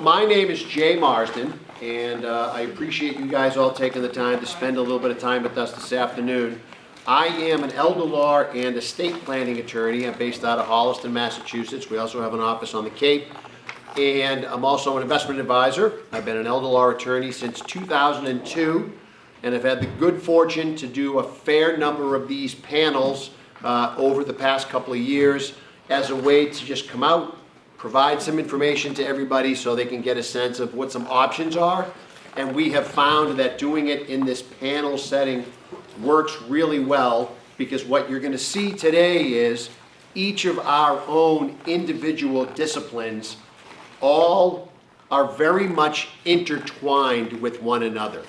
My name is Jay Marsden, and I appreciate you guys all taking the time to spend a little bit of time with us this afternoon. I am an elder law and estate planning attorney. I'm based out of Holliston, Massachusetts. We also have an office on the Cape, and I'm also an investment advisor. I've been an elder law attorney since 2002, and I've had the good fortune to do a fair number of these panels over the past couple of years as a way to just come out, provide some information to everybody so they can get a sense of what some options are. And we have found that doing it in this panel setting works really well, because what you're going to see today is each of our own individual disciplines all are very much intertwined with one another.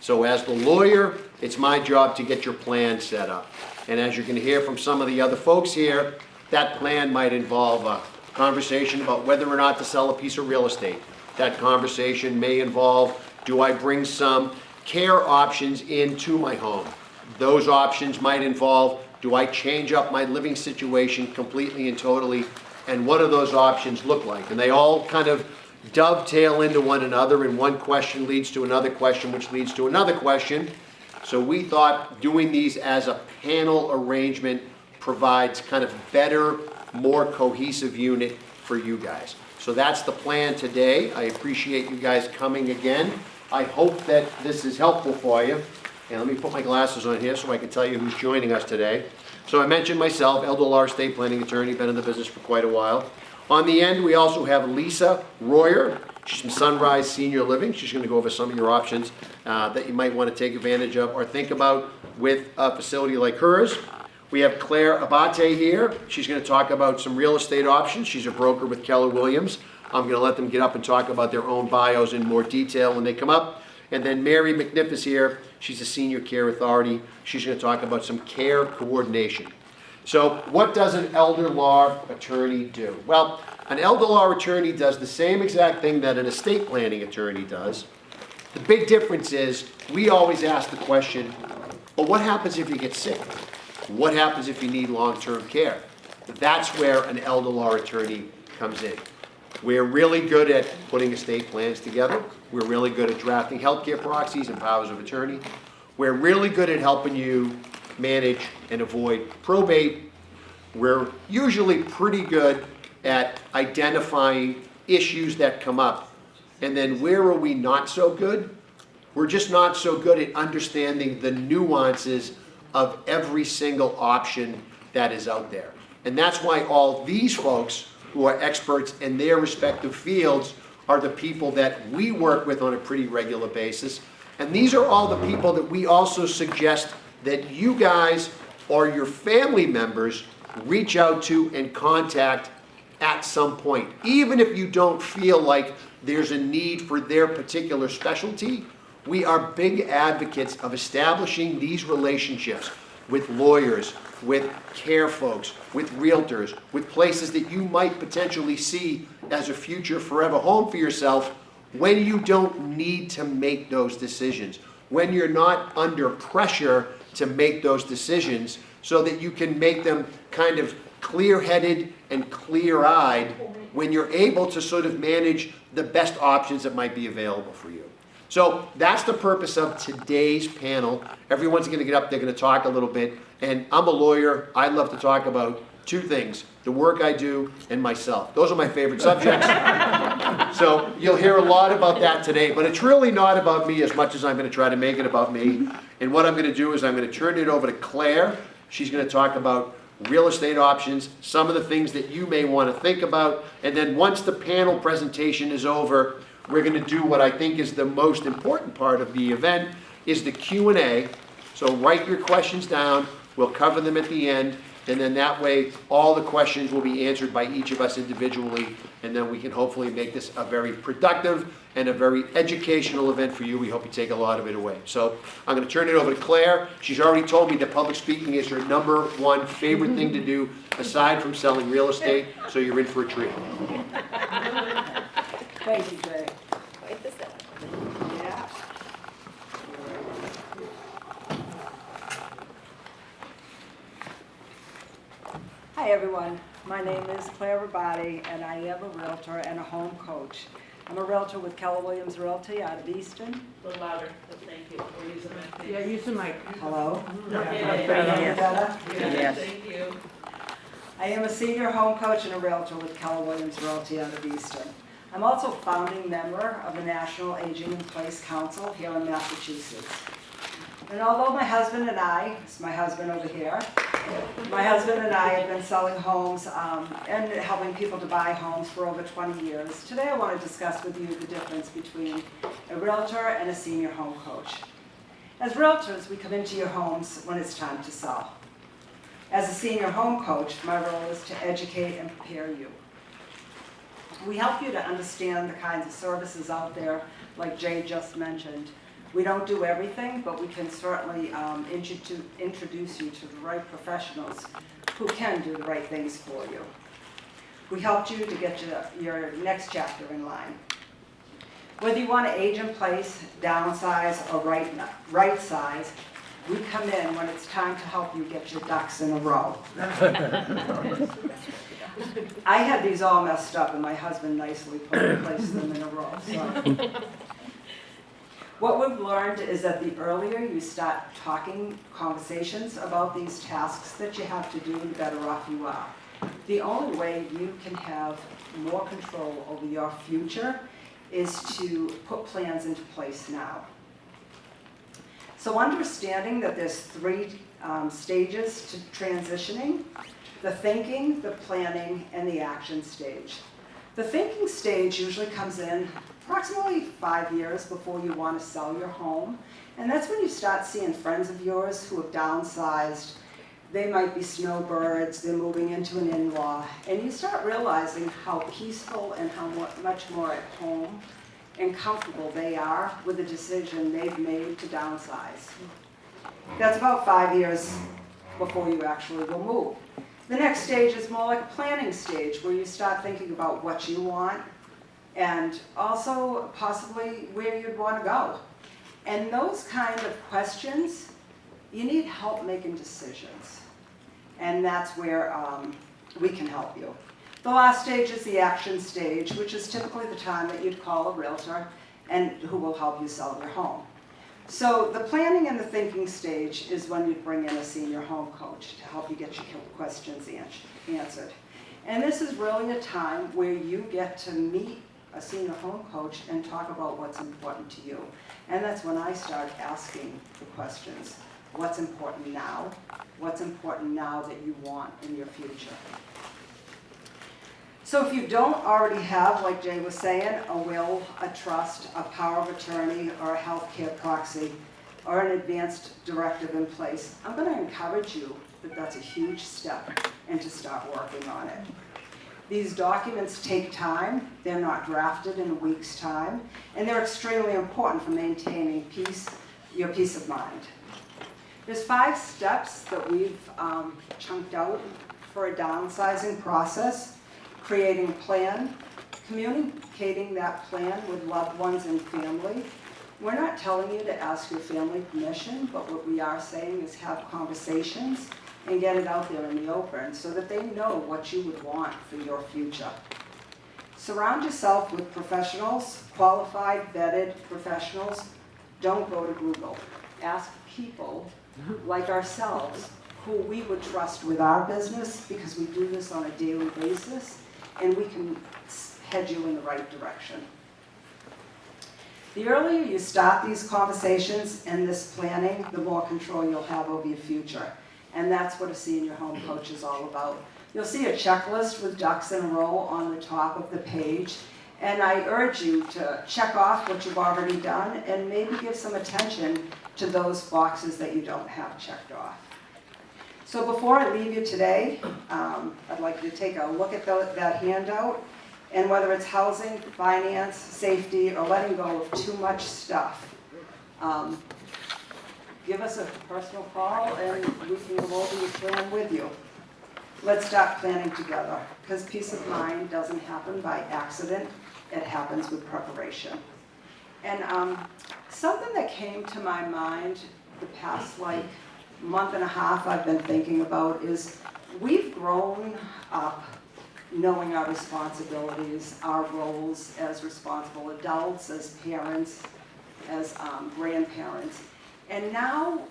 So as the lawyer, it's my job to get your plan set up. And as you're going to hear from some of the other folks here, that plan might involve a conversation about whether or not to sell a piece of real estate. That conversation may involve, do I bring some care options into my home? Those options might involve, do I change up my living situation completely and totally? And what do those options look like? And they all kind of dovetail into one another, and one question leads to another question, which leads to another question. So we thought doing these as a panel arrangement provides kind of better, more cohesive unit for you guys. So that's the plan today. I appreciate you guys coming again. I hope that this is helpful for you. And let me put my glasses on here so I can tell you who's joining us today. So I mentioned myself, elder law estate planning attorney, been in the business for quite a while. On the end, we also have Lisa Royer. She's from Sunrise Senior Living. She's going to go over some of your options that you might want to take advantage of or think about with a facility like hers. We have Claire Abate here. She's going to talk about some real estate options. She's a broker with Keller Williams. I'm going to let them get up and talk about their own bios in more detail when they come up. And then Mary McNiff is here. She's a senior care authority. She's going to talk about some care coordination. So what does an elder law attorney do? Well, an elder law attorney does the same exact thing that an estate planning attorney does. The big difference is we always ask the question, well, what happens if you get sick? What happens if you need long-term care? That's where an elder law attorney comes in. We're really good at putting estate plans together. We're really good at drafting healthcare proxies and powers of attorney. We're really good at helping you manage and avoid probate. We're usually pretty good at identifying issues that come up. And then where are we not so good? We're just not so good at understanding the nuances of every single option that is out there. And that's why all these folks who are experts in their respective fields are the people that we work with on a pretty regular basis. And these are all the people that we also suggest that you guys or your family members reach out to and contact at some point. Even if you don't feel like there's a need for their particular specialty, we are big advocates of establishing these relationships with lawyers, with care folks, with realtors, with places that you might potentially see as a future forever home for yourself when you don't need to make those decisions, when you're not under pressure to make those decisions, so that you can make them kind of clear-headed and clear-eyed when you're able to sort of manage the best options that might be available for you. So that's the purpose of today's panel. Everyone's going to get up, they're going to talk a little bit. And I'm a lawyer. I love to talk about two things: the work I do and myself. Those are my favorite subjects. So you'll hear a lot about that today, but it's really not about me as much as I'm going to try to make it about me. And what I'm going to do is I'm going to turn it over to Claire. She's going to talk about real estate options, some of the things that you may want to think about. And then once the panel presentation is over, we're going to do what I think is the most important part of the event, is the Q&A. So write your questions down. We'll cover them at the end. And then that way, all the questions will be answered by each of us individually. And then we can hopefully make this a very productive and a very educational event for you. We hope you take a lot of it away. So I'm going to turn it over to Claire. She's already told me that public speaking is her #1 favorite thing to do aside from selling real estate. So you're in for a treat. Thank you, Jay. Wait this out. Yeah. Hi, everyone. My name is Claire Rabati, and I am a realtor and a home coach. I'm a realtor with Keller Williams Realty out of Easton. A little louder, but thank you. We're using my thing. Yeah, use the mic. Hello. Yeah, Can you yeah, hear me Yes. better? Yes. Thank you. I am a senior home coach and a realtor with Keller Williams Realty out of Easton. I'm also founding member of the National Aging in Place Council here in Massachusetts. And although my husband and I, it's my husband over here, my husband and I have been selling homes and helping people to buy homes for over 20 years, today I want to discuss with you the difference between a realtor and a senior home coach. As realtors, we come into your homes when it's time to sell. As a senior home coach, my role is to educate and prepare you. We help you to understand the kinds of services out there, like Jay just mentioned. We don't do everything, but we can certainly introduce you to the right professionals who can do the right things for you. We helped you to get your next chapter in line. Whether you want to age in place, downsize, or right size, we come in when it's time to help you get your ducks in a row. I had these all messed up, and my husband nicely placed them in a row. So. What we've learned is that the earlier you start talking conversations about these tasks that you have to do, the better off you are. The only way you can have more control over your future is to put plans into place now. So understanding that there's 3 stages to transitioning: the thinking, the planning, and the action stage. The thinking stage usually comes in approximately 5 years before you want to sell your home. And that's when you start seeing friends of yours who have downsized. They might be snowbirds, they're moving into an in-law. And you start realizing how peaceful and how much more at home and comfortable they are with the decision they've made to downsize. That's about 5 years before you actually will move. The next stage is more like a planning stage, where you start thinking about what you want and also possibly where you'd want to go. And those kind of questions, you need help making decisions. And that's where we can help you. The last stage is the action stage, which is typically the time that you'd call a realtor and who will help you sell your home. So the planning and the thinking stage is when you bring in a senior home coach to help you get your questions answered. And this is really a time where you get to meet a senior home coach and talk about what's important to you. And that's when I start asking the questions. What's important now? What's important now that you want in your future? So if you don't already have, like Jay was saying, a will, a trust, a power of attorney, or a healthcare proxy, or an advanced directive in place, I'm going to encourage you that that's a huge step and to start working on it. These documents take time. They're not drafted in a week's time, and they're extremely important for maintaining your peace of mind. There's 5 steps that we've chunked out for a downsizing process: creating a plan, communicating that plan with loved ones and family. We're not telling you to ask your family permission, but what we are saying is have conversations and get it out there in the open so that they know what you would want for your future. Surround yourself with professionals, qualified, vetted professionals. Don't go to Google. Ask people like ourselves who we would trust with our business, because we do this on a daily basis, and we can head you in the right direction. The earlier you start these conversations and this planning, the more control you'll have over your future. And that's what a senior home coach is all about. You'll see a checklist with ducks in a row on the top of the page. And I urge you to check off what you've already done and maybe give some attention to those boxes that you don't have checked off. So before I leave you today, I'd like you to take a look at that handout. And whether it's housing, finance, safety, or letting go of too much stuff, give us a personal call and we can go over your plan with you. Let's start planning together, because peace of mind doesn't happen by accident. It happens with preparation. And something that came to my mind the past month and a half I've been thinking about is we've grown up knowing our responsibilities, our roles as responsible adults, as parents, as grandparents. And now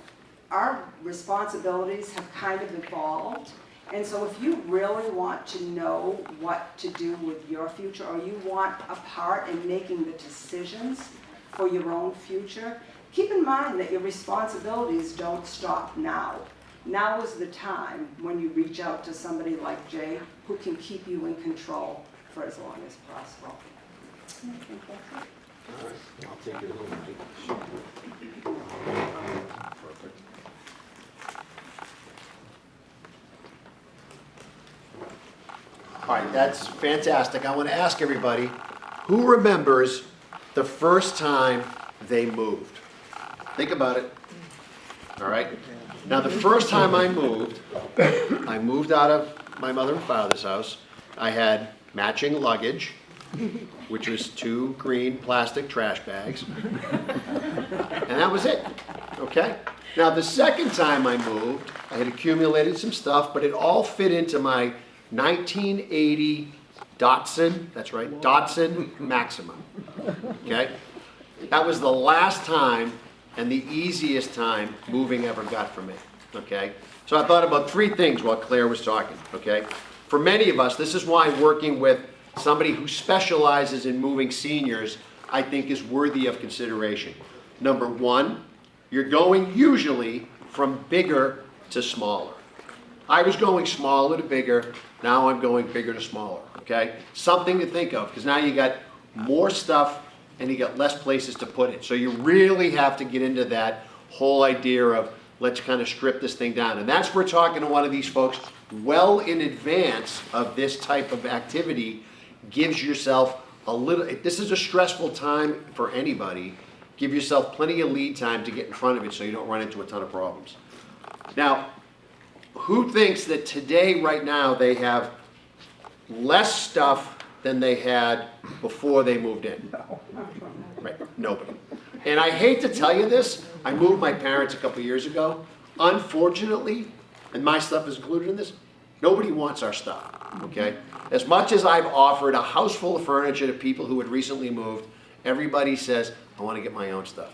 our responsibilities have kind of evolved. And so if you really want to know what to do with your future, or you want a part in making the decisions for your own future, keep in mind that your responsibilities don't stop now. Now is the time when you reach out to somebody like Jay who can keep you in control for as long as possible. And I think that's it. All right, I'll take your little mic. Perfect. All right, that's fantastic. I want to ask everybody, who remembers the first time they moved? Think about it. All right? Now, the first time I moved out of my mother and father's house. I had matching luggage, which was 2 green plastic trash bags. And that was it, okay? Now, the second time I moved, I had accumulated some stuff, but it all fit into my 1980 Datsun, that's right, Datsun Maxima, okay? That was the last time and the easiest time moving ever got for me, okay? So I thought about 3 things while Claire was talking, okay? For many of us, this is why working with somebody who specializes in moving seniors, I think is worthy of consideration. Number 1, you're going usually from bigger to smaller. I was going smaller to bigger, now I'm going bigger to smaller, okay? Something to think of, because now you got more stuff and you got less places to put it. So you really have to get into that whole idea of let's kind of strip this thing down. And that's where talking to one of these folks well in advance of this type of activity gives yourself a little, this is a stressful time for anybody. Give yourself plenty of lead time to get in front of it so you don't run into a ton of problems. Now, who thinks that today, right now, they have less stuff than they had before they moved in? No. Right, nobody. And I hate to tell you this, I moved my parents a couple years ago. Unfortunately, and my stuff is included in this, nobody wants our stuff, okay? As much as I've offered a house full of furniture to people who had recently moved, everybody says, I want to get my own stuff.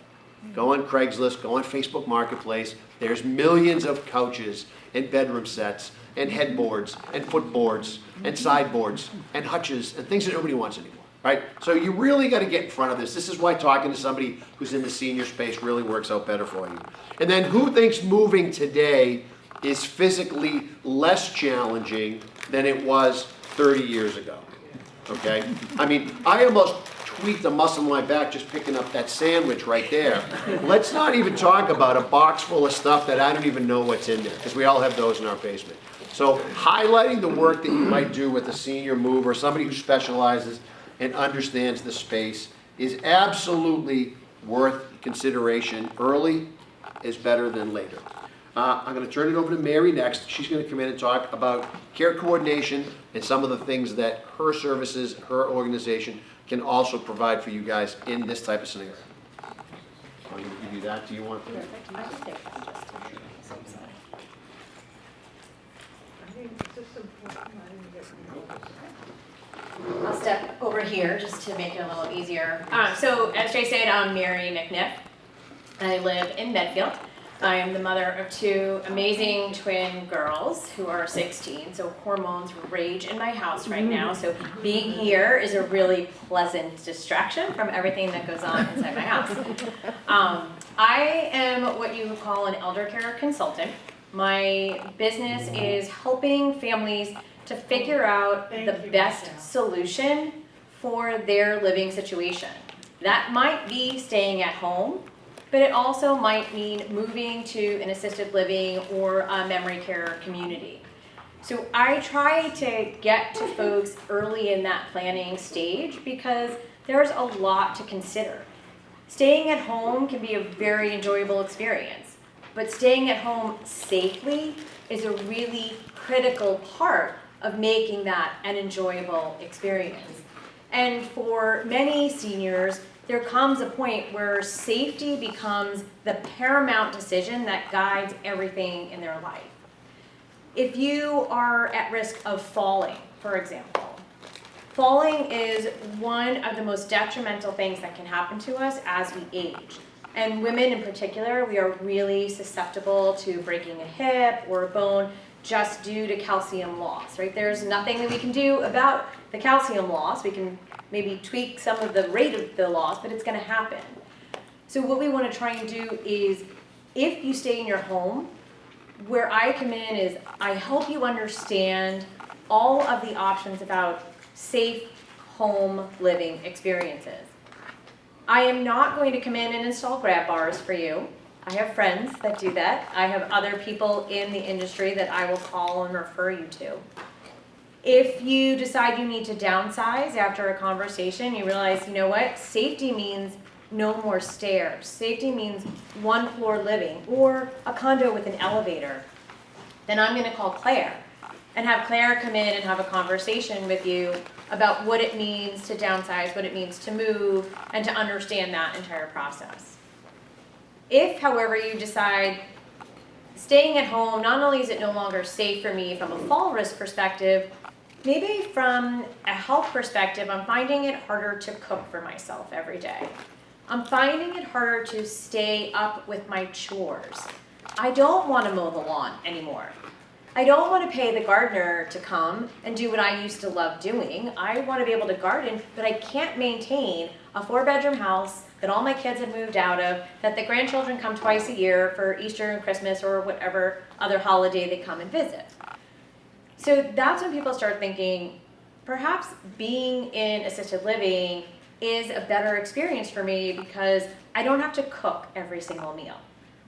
Go on Craigslist, go on Facebook Marketplace. There's millions of couches and bedroom sets and headboards and footboards and sideboards and hutches and things that nobody wants anymore, right? So you really got to get in front of this. This is why talking to somebody who's in the senior space really works out better for you. And then who thinks moving today is physically less challenging than it was 30 years ago, okay? I mean, I almost tweaked a muscle in my back just picking up that sandwich right there. Let's not even talk about a box full of stuff that I don't even know what's in there, because we all have those in our basement. So highlighting the work that you might do with a senior mover, somebody who specializes and understands the space, is absolutely worth consideration. Early is better than later. I'm going to turn it over to Mary next. She's going to come in and talk about care coordination and some of the things that her services, her organization can also provide for you guys in this type of scenario. Want to give you that? Do you want to? Perfect. I can take that just to so sorry. I'll step over here just to make it a little easier. So as Jay said, I'm Mary McNiff. I live in Medfield. I am the mother of 2 amazing twin girls who are 16, so hormones rage in my house right now. So being here is a really pleasant distraction from everything that goes on inside my house. I am what you would call an elder care consultant. My business is helping families to figure out the best solution for their living situation. That might be staying at home, but it also might mean moving to an assisted living or a memory care community. So I try to get to folks early in that planning stage because there's a lot to consider. Staying at home can be a very enjoyable experience, but staying at home safely is a really critical part of making that an enjoyable experience. And for many seniors, there comes a point where safety becomes the paramount decision that guides everything in their life. If you are at risk of falling for example. Falling is one of the most detrimental things that can happen to us as we age. And women in particular, we are really susceptible to breaking a hip or a bone just due to calcium loss, right? There's nothing that we can do about the calcium loss. We can maybe tweak some of the rate of the loss, but it's gonna happen. So what we wanna try and do is, if you stay in your home, where I come in is I help you understand all of the options about safe home living experiences. I am not going to come in and install grab bars for you. I have friends that do that. I have other people in the industry that I will call and refer you to. If you decide you need to downsize after a conversation, you realize, you know what, safety means no more stairs. Safety means one floor living or a condo with an elevator. Then I'm gonna call Claire and have Claire come in and have a conversation with you about what it means to downsize, what it means to move, and to understand that entire process. If, however, you decide staying at home, not only is it no longer safe for me from a fall risk perspective, maybe from a health perspective, I'm finding it harder to cook for myself every day. I'm finding it harder to stay up with my chores. I don't want to mow the lawn anymore. I don't want to pay the gardener to come and do what I used to love doing. I want to be able to garden, but I can't maintain a 4-bedroom house that all my kids have moved out of, that the grandchildren come twice a year for Easter and Christmas or whatever other holiday they come and visit. So that's when people start thinking, perhaps being in assisted living is a better experience for me because I don't have to cook every single meal.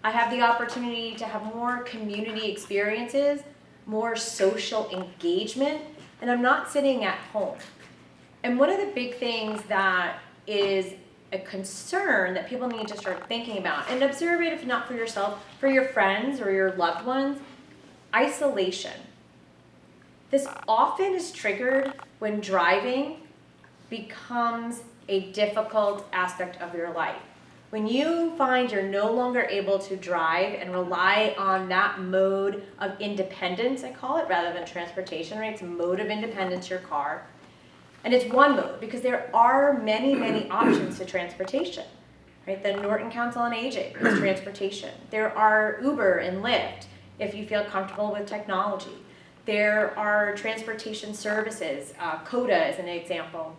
I have the opportunity to have more community experiences, more social engagement, and I'm not sitting at home. And one of the big things that is a concern that people need to start thinking about, and observe it if not for yourself, for your friends or your loved ones, isolation. This often is triggered when driving becomes a difficult aspect of your life. When you find you're no longer able to drive and rely on that mode of independence, I call it, rather than transportation, right? It's a mode of independence, your car. And it's one mode because there are many, many options to transportation, right? The Norton Council on Aging is transportation. There are Uber and Lyft if you feel comfortable with technology. There are transportation services. CODA is an example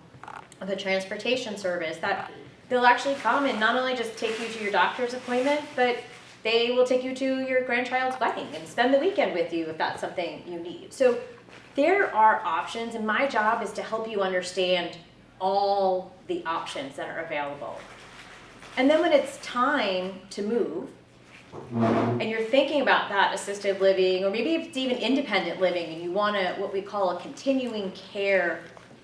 of a transportation service that they'll actually come and not only just take you to your doctor's appointment, but they will take you to your grandchild's wedding and spend the weekend with you if that's something you need. So there are options, and my job is to help you understand all the options that are available. And then when it's time to move, and you're thinking about that assisted living, or maybe it's even independent living, and you want what we call a continuing care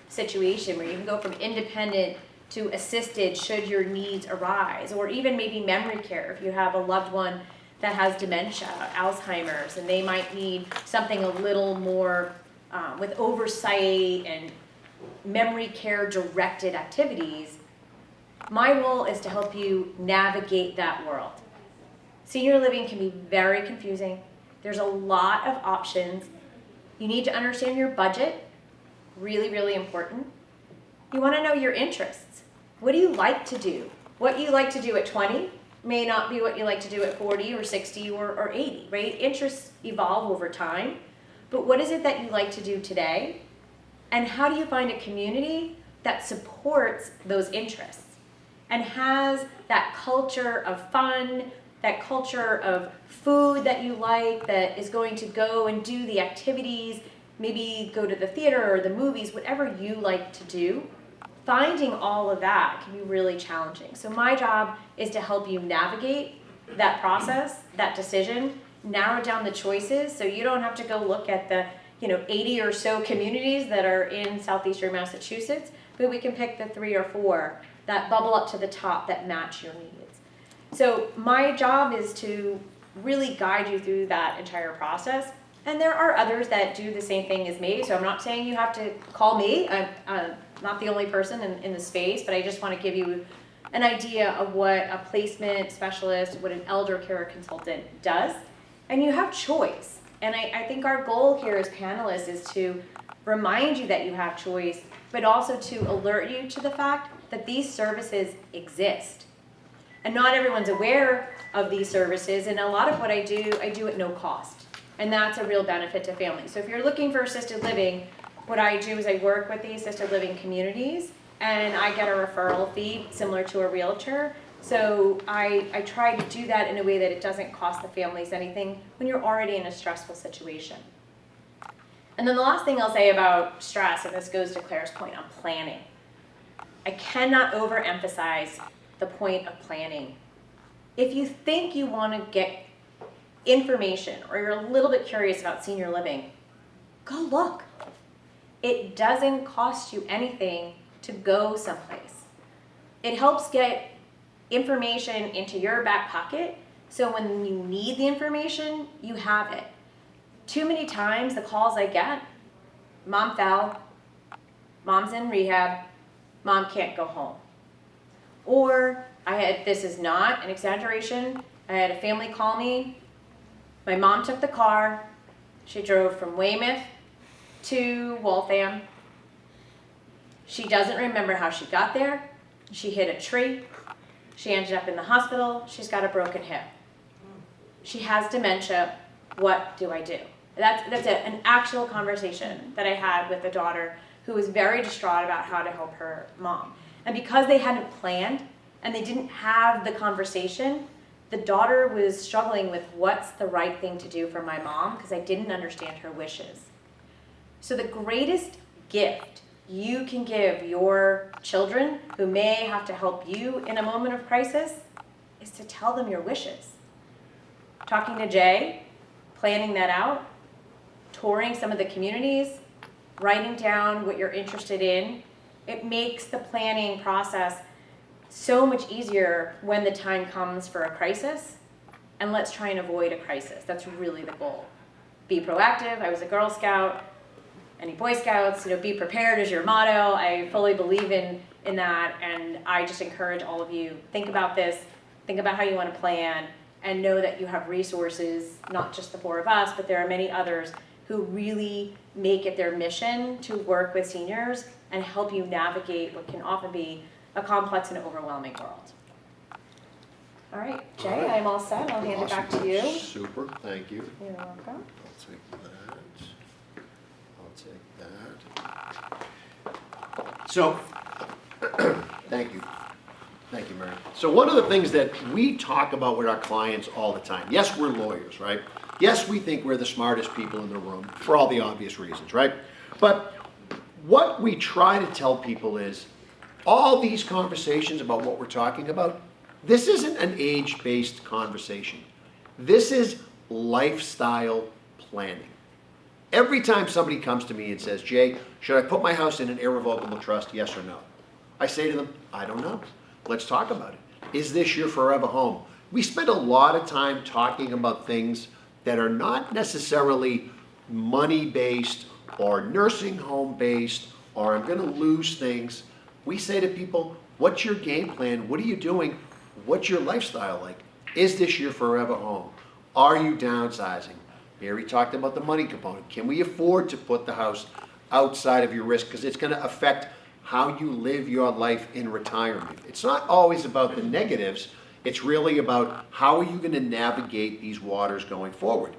situation where you can go from independent to assisted should your needs arise, or even maybe memory care if you have a loved one that has dementia, Alzheimer's, and they might need something a little more with oversight and memory care directed activities. My role is to help you navigate that world. Senior living can be very confusing. There's a lot of options. You need to understand your budget, really, really important. You want to know your interests. What do you like to do? What you like to do at 20 may not be what you like to do at 40 or 60 or 80, right? Interests evolve over time. But what is it that you like to do today? And how do you find a community that supports those interests and has that culture of fun, that culture of food that you like, that is going to go and do the activities, maybe go to the theater or the movies, whatever you like to do. Finding all of that can be really challenging. So my job is to help you navigate that process, that decision, narrow down the choices so you don't have to go look at the 80 or so communities that are in southeastern Massachusetts, but we can pick the 3 or 4 that bubble up to the top that match your needs. So my job is to really guide you through that entire process. And there are others that do the same thing as me, so I'm not saying you have to call me. I'm not the only person in the space, but I just want to give you an idea of what a placement specialist, what an elder care consultant does. And you have choice. And I think our goal here as panelists is to remind you that you have choice, but also to alert you to the fact that these services exist. And not everyone's aware of these services, and a lot of what I do at no cost. And that's a real benefit to families. So if you're looking for assisted living, what I do is I work with the assisted living communities, and I get a referral fee similar to a realtor. So I try to do that in a way that it doesn't cost the families anything when you're already in a stressful situation. And then the last thing I'll say about stress, and this goes to Claire's point on planning. I cannot overemphasize the point of planning. If you think you want to get information or you're a little bit curious about senior living, go look. It doesn't cost you anything to go someplace. It helps get information into your back pocket so when you need the information, you have it. Too many times the calls I get, mom fell, mom's in rehab, mom can't go home. Or this is not an exaggeration, I had a family call me, my mom took the car, she drove from Weymouth to Waltham. She doesn't remember how she got there, she hit a tree, she ended up in the hospital, she's got a broken hip. She has dementia, what do I do? That's an actual conversation that I had with a daughter who was very distraught about how to help her mom. And because they hadn't planned and they didn't have the conversation, the daughter was struggling with what's the right thing to do for my mom because I didn't understand her wishes. So the greatest gift you can give your children who may have to help you in a moment of crisis is to tell them your wishes. Talking to Jay, planning that out, touring some of the communities, writing down what you're interested in, it makes the planning process so much easier when the time comes for a crisis. And let's try and avoid a crisis. That's really the goal. Be proactive. I was a Girl Scout. Any Boy Scouts, be prepared is your motto. I fully believe in that, and I just encourage all of you, think about this, think about how you want to plan, and know that you have resources, not just the four of us, but there are many others who really make it their mission to work with seniors and help you navigate what can often be a complex and overwhelming world. All right, Jay, I'm all set. I'll hand it back to you. Super, thank you. You're welcome. I'll take that. So, thank you. Thank you, Mary. So one of the things that we talk about with our clients all the time, yes, we're lawyers, right? Yes, we think we're the smartest people in the room for all the obvious reasons, right? But what we try to tell people is all these conversations about what we're talking about, this isn't an age-based conversation. This is lifestyle planning. Every time somebody comes to me and says, Jay, should I put my house in an irrevocable trust, yes or no? I say to them, I don't know. Let's talk about it. Is this your forever home? We spend a lot of time talking about things that are not necessarily money-based or nursing home-based or I'm going to lose things. We say to people, what's your game plan? What are you doing? What's your lifestyle like? Is this your forever home? Are you downsizing? Mary talked about the money component. Can we afford to put the house outside of your risk? Because it's going to affect how you live your life in retirement. It's not always about the negatives. It's really about how are you going to navigate these waters going forward.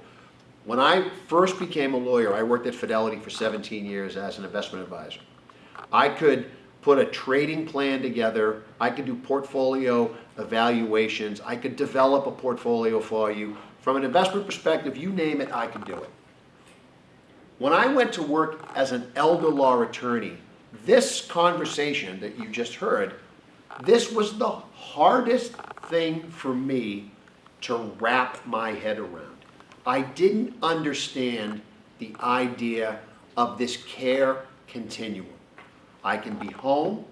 When I first became a lawyer, I worked at Fidelity for 17 years as an investment advisor. I could put a trading plan together. I could do portfolio evaluations. I could develop a portfolio for you. From an investment perspective, you name it, I could do it. When I went to work as an elder law attorney, this conversation that you just heard, this was the hardest thing for me to wrap my head around. I didn't understand the idea of this care continuum. I can be home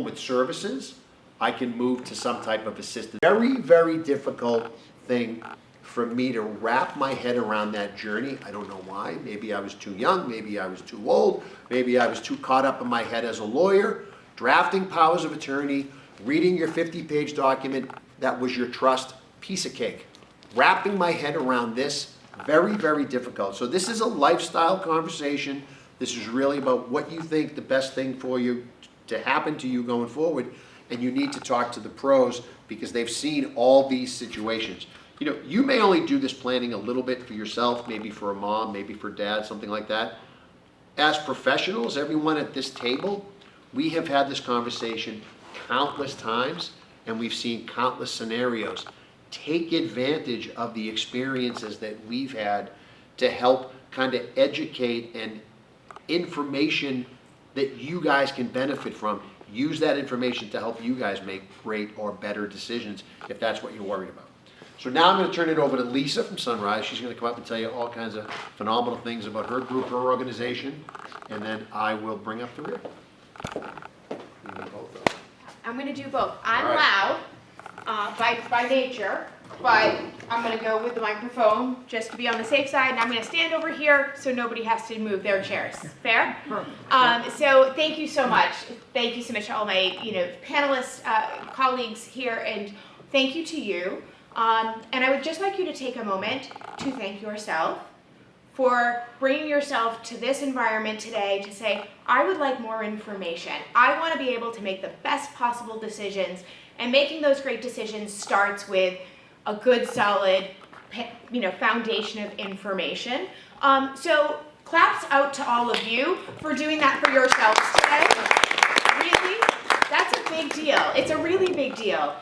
with services, I can move to some type of assistance. Very, very difficult thing for me to wrap my head around that journey. I don't know why. Maybe I was too young, maybe I was too old, maybe I was too caught up in my head as a lawyer, drafting powers of attorney, reading your 50-page document that was your trust, piece of cake. Wrapping my head around this, very, very difficult. So this is a lifestyle conversation This is really about what you think the best thing for you to happen to you going forward, and you need to talk to the pros because they've seen all these situations. You know, you may only do this planning a little bit for yourself, maybe for a mom, maybe for dad, something like that. As professionals, everyone at this table, we have had this conversation countless times, and we've seen countless scenarios. Take advantage of the experiences that we've had to help kind of educate and information that you guys can benefit from. Use that information to help you guys make great or better decisions if that's what you're worried about. So now I'm going to turn it over to Lisa from Sunrise. She's going to come up and tell you all kinds of phenomenal things about her group, her organization, and then I will bring up the rear. I'm gonna do both. I'm All right. loud, by nature, but I'm gonna go with the microphone just to be on the safe side, and I'm gonna stand over here so nobody has to move their chairs. Fair? So thank you so much. Thank you so much to all my, panelists, colleagues here, and thank you to you. And I would just like you to take a moment to thank yourself for bringing yourself to this environment today to say, I would like more information. I want to be able to make the best possible decisions, and making those great decisions starts with a good, solid, foundation of information. So claps out to all of you for doing that for yourselves today. Really, that's a big deal. It's a really big deal.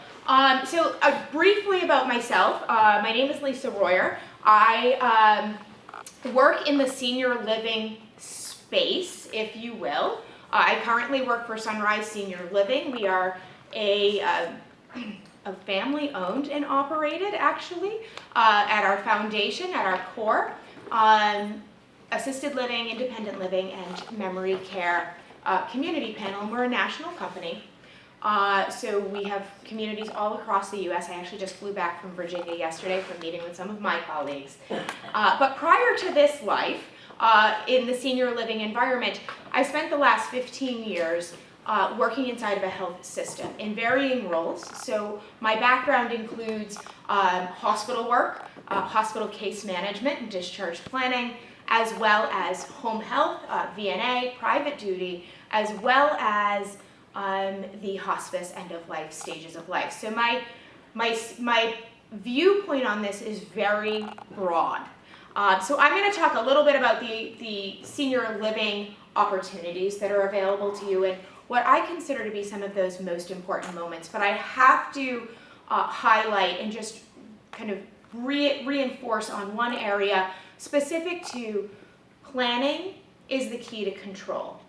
So briefly about myself, my name is Lisa Royer. I work in the senior living space, if you will. I currently work for Sunrise Senior Living. We are a family owned and operated, actually, at our foundation, at our core. Assisted living, independent living, and memory care community panel, and we're a national company. So we have communities all across the U.S. I actually just flew back from Virginia yesterday from meeting with some of my colleagues. But prior to this life, in the senior living environment, I spent the last 15 years working inside of a health system in varying roles. So my background includes hospital work, hospital case management and discharge planning, as well as home health, VNA, private duty, as well as the hospice end-of-life stages of life. So my viewpoint on this is very broad. So I'm going to talk a little bit about the senior living opportunities that are available to you and what I consider to be some of those most important moments. But I have to highlight and just kind of reinforce on one area specific to planning is the key to control.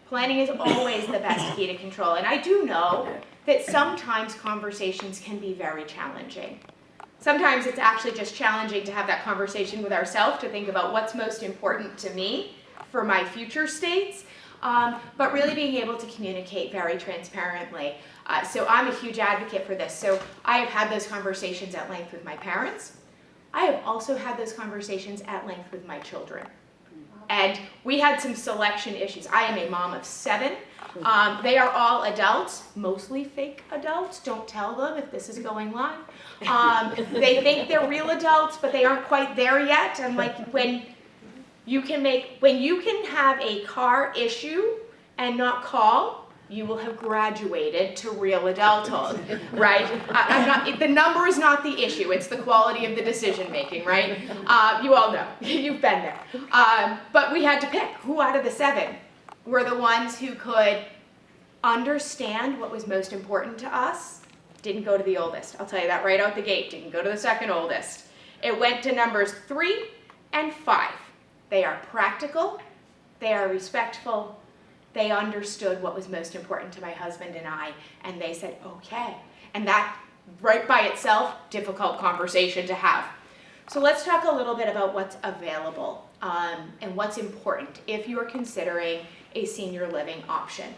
Planning is always the best key to control. And I do know that sometimes conversations can be very challenging. Sometimes it's actually just challenging to have that conversation with ourselves, to think about what's most important to me for my future states, but really being able to communicate very transparently. So I'm a huge advocate for this. So I have had those conversations at length with my parents. I have also had those conversations at length with my children. And we had some selection issues. I am a mom of 7. They are all adults, mostly fake adults. Don't tell them if this is going live. They think they're real adults, but they aren't quite there yet. And like when you can have a car issue and not call, you will have graduated to real adulthood, right? The number is not the issue, it's the quality of the decision making, right? You all know, you've been there. But we had to pick who out of the 7 were the ones who could understand what was most important to us. Didn't go to the oldest, I'll tell you that right out the gate, didn't go to the second oldest. It went to numbers 3 and 5. They are practical, they are respectful, they understood what was most important to my husband and I, and they said, okay. And that, right by itself, difficult conversation to have. So let's talk a little bit about what's available and what's important if you're considering a senior living option.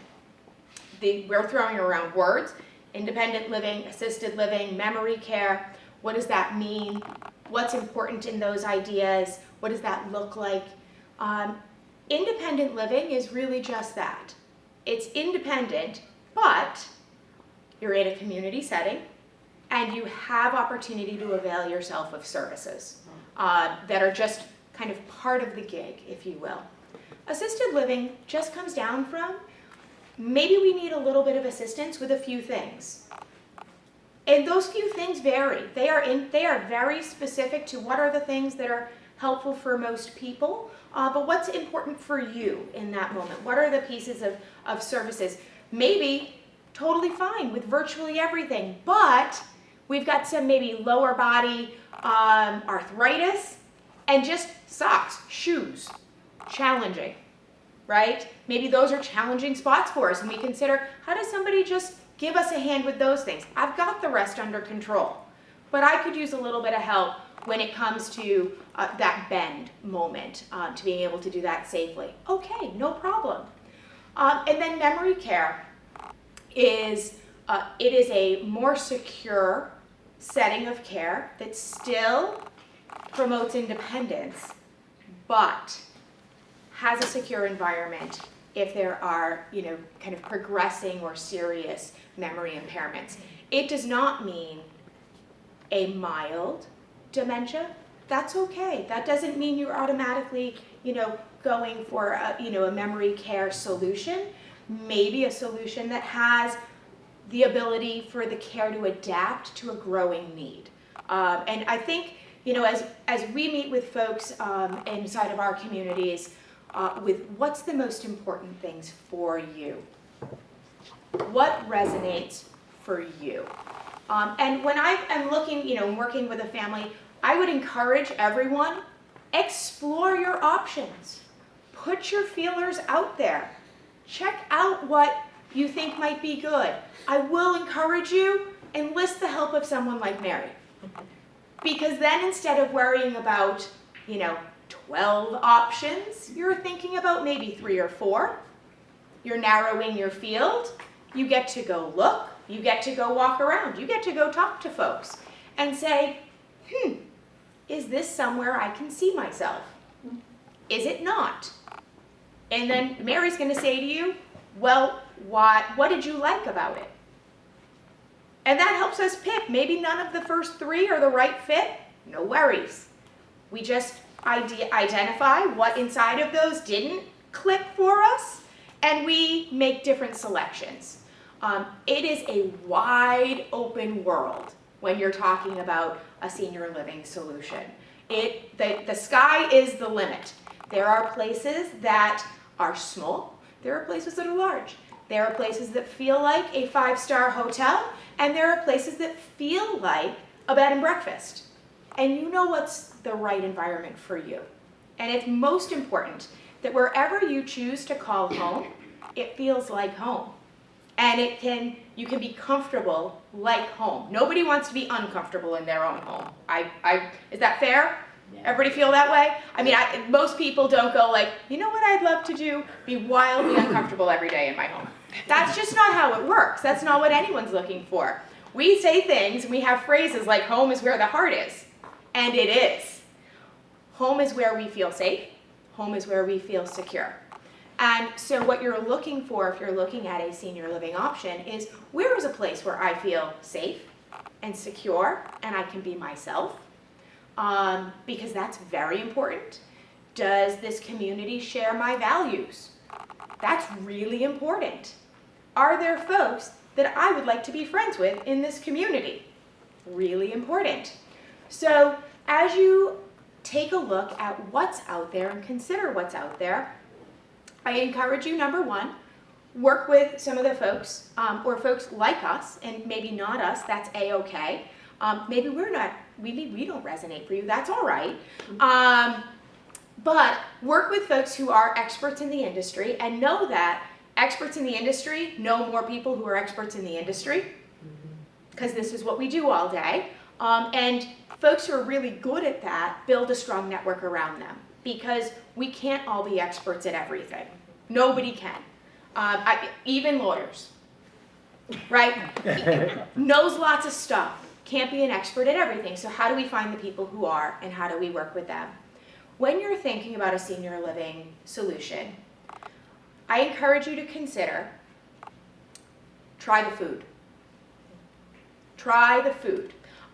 We're throwing around words: independent living, assisted living, memory care. What does that mean? What's important in those ideas? What does that look like? Independent living is really just that. It's independent, but you're in a community setting and you have opportunity to avail yourself of services that are just kind of part of the gig, if you will. Assisted living just comes down from maybe we need a little bit of assistance with a few things. And those few things vary. They are very specific to what are the things that are helpful for most people, but what's important for you in that moment? What are the pieces of services? Maybe totally fine with virtually everything, but we've got some maybe lower body arthritis and just socks, shoes, challenging, right? Maybe those are challenging spots for us, and we consider, how does somebody just give us a hand with those things? I've got the rest under control, but I could use a little bit of help when it comes to that bend moment, to being able to do that safely. Okay, no problem. And then memory care is, it is a more secure setting of care that still promotes independence, but has a secure environment if there are, kind of progressing or serious memory impairments. It does not mean a mild dementia. That's okay. That doesn't mean you're automatically, going for a memory care solution. Maybe a solution that has the ability for the care to adapt to a growing need. And I think, as we meet with folks inside of our communities, with what's the most important things for you? What resonates for you? And when I am looking, working with a family, I would encourage everyone, explore your options. Put your feelers out there. Check out what you think might be good. I will encourage you, enlist the help of someone like Mary. Because then instead of worrying about, 12 options, you're thinking about maybe 3 or 4. You're narrowing your field. You get to go look. You get to go walk around. You get to go talk to folks and say, is this somewhere I can see myself? Is it not? And then Mary's going to say to you, well, what did you like about it? And that helps us pick. Maybe none of the first 3 are the right fit. No worries. We just identify what inside of those didn't click for us, and we make different selections. It is a wide open world when you're talking about a senior living solution. The sky is the limit. There are places that are small. There are places that are large. There are places that feel like a 5-star hotel, and there are places that feel like a bed and breakfast. And you know what's the right environment for you. And it's most important that wherever you choose to call home, it feels like home. And you can be comfortable like home. Nobody wants to be uncomfortable in their own home. Is that fair? Yeah. Everybody feel that way? I mean, most people don't go like, you know what I'd love to do? Be wildly uncomfortable every day in my home. That's just not how it works. That's not what anyone's looking for. We say things and we have phrases like home is where the heart is. And it is. Home is where we feel safe. Home is where we feel secure. And so what you're looking for if you're looking at a senior living option is, where is a place where I feel safe and secure and I can be myself? Because that's very important. Does this community share my values? That's really important. Are there folks that I would like to be friends with in this community? Really important. So as you take a look at what's out there and consider what's out there, I encourage you, number 1, work with some of the folks, or folks like us, and maybe not us, that's A-okay. Maybe we don't resonate for you, that's all right. But work with folks who are experts in the industry, and know that experts in the industry know more people who are experts in the industry, because this is what we do all day. And folks who are really good at that build a strong network around them, because we can't all be experts at everything. Nobody can. Even lawyers, right? Knows lots of stuff, can't be an expert at everything. So how do we find the people who are, and how do we work with them? When you're thinking about a senior living solution, I encourage you to consider, try the food. Try the food.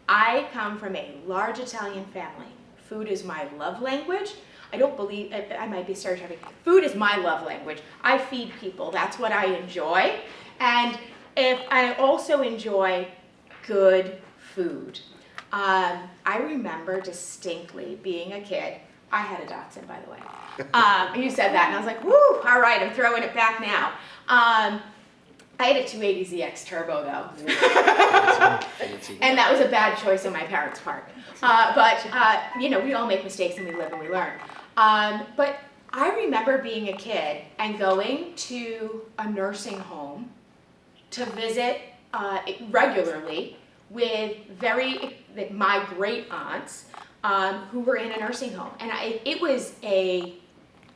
I come from a large Italian family. Food is my love language. I don't believe, I might be stereotyping, food is my love language. I feed people, that's what I enjoy. And if I also enjoy good food. I remember distinctly being a kid. I had a Datsun, by the way. You said that, and I was like, woo, all right, I'm throwing it back now. I had a 280ZX turbo, though. And that was a bad choice on my parents' part. But we all make mistakes, and we live and we learn. But I remember being a kid and going to a nursing home to visit regularly with my great aunts who were in a nursing home. And it was a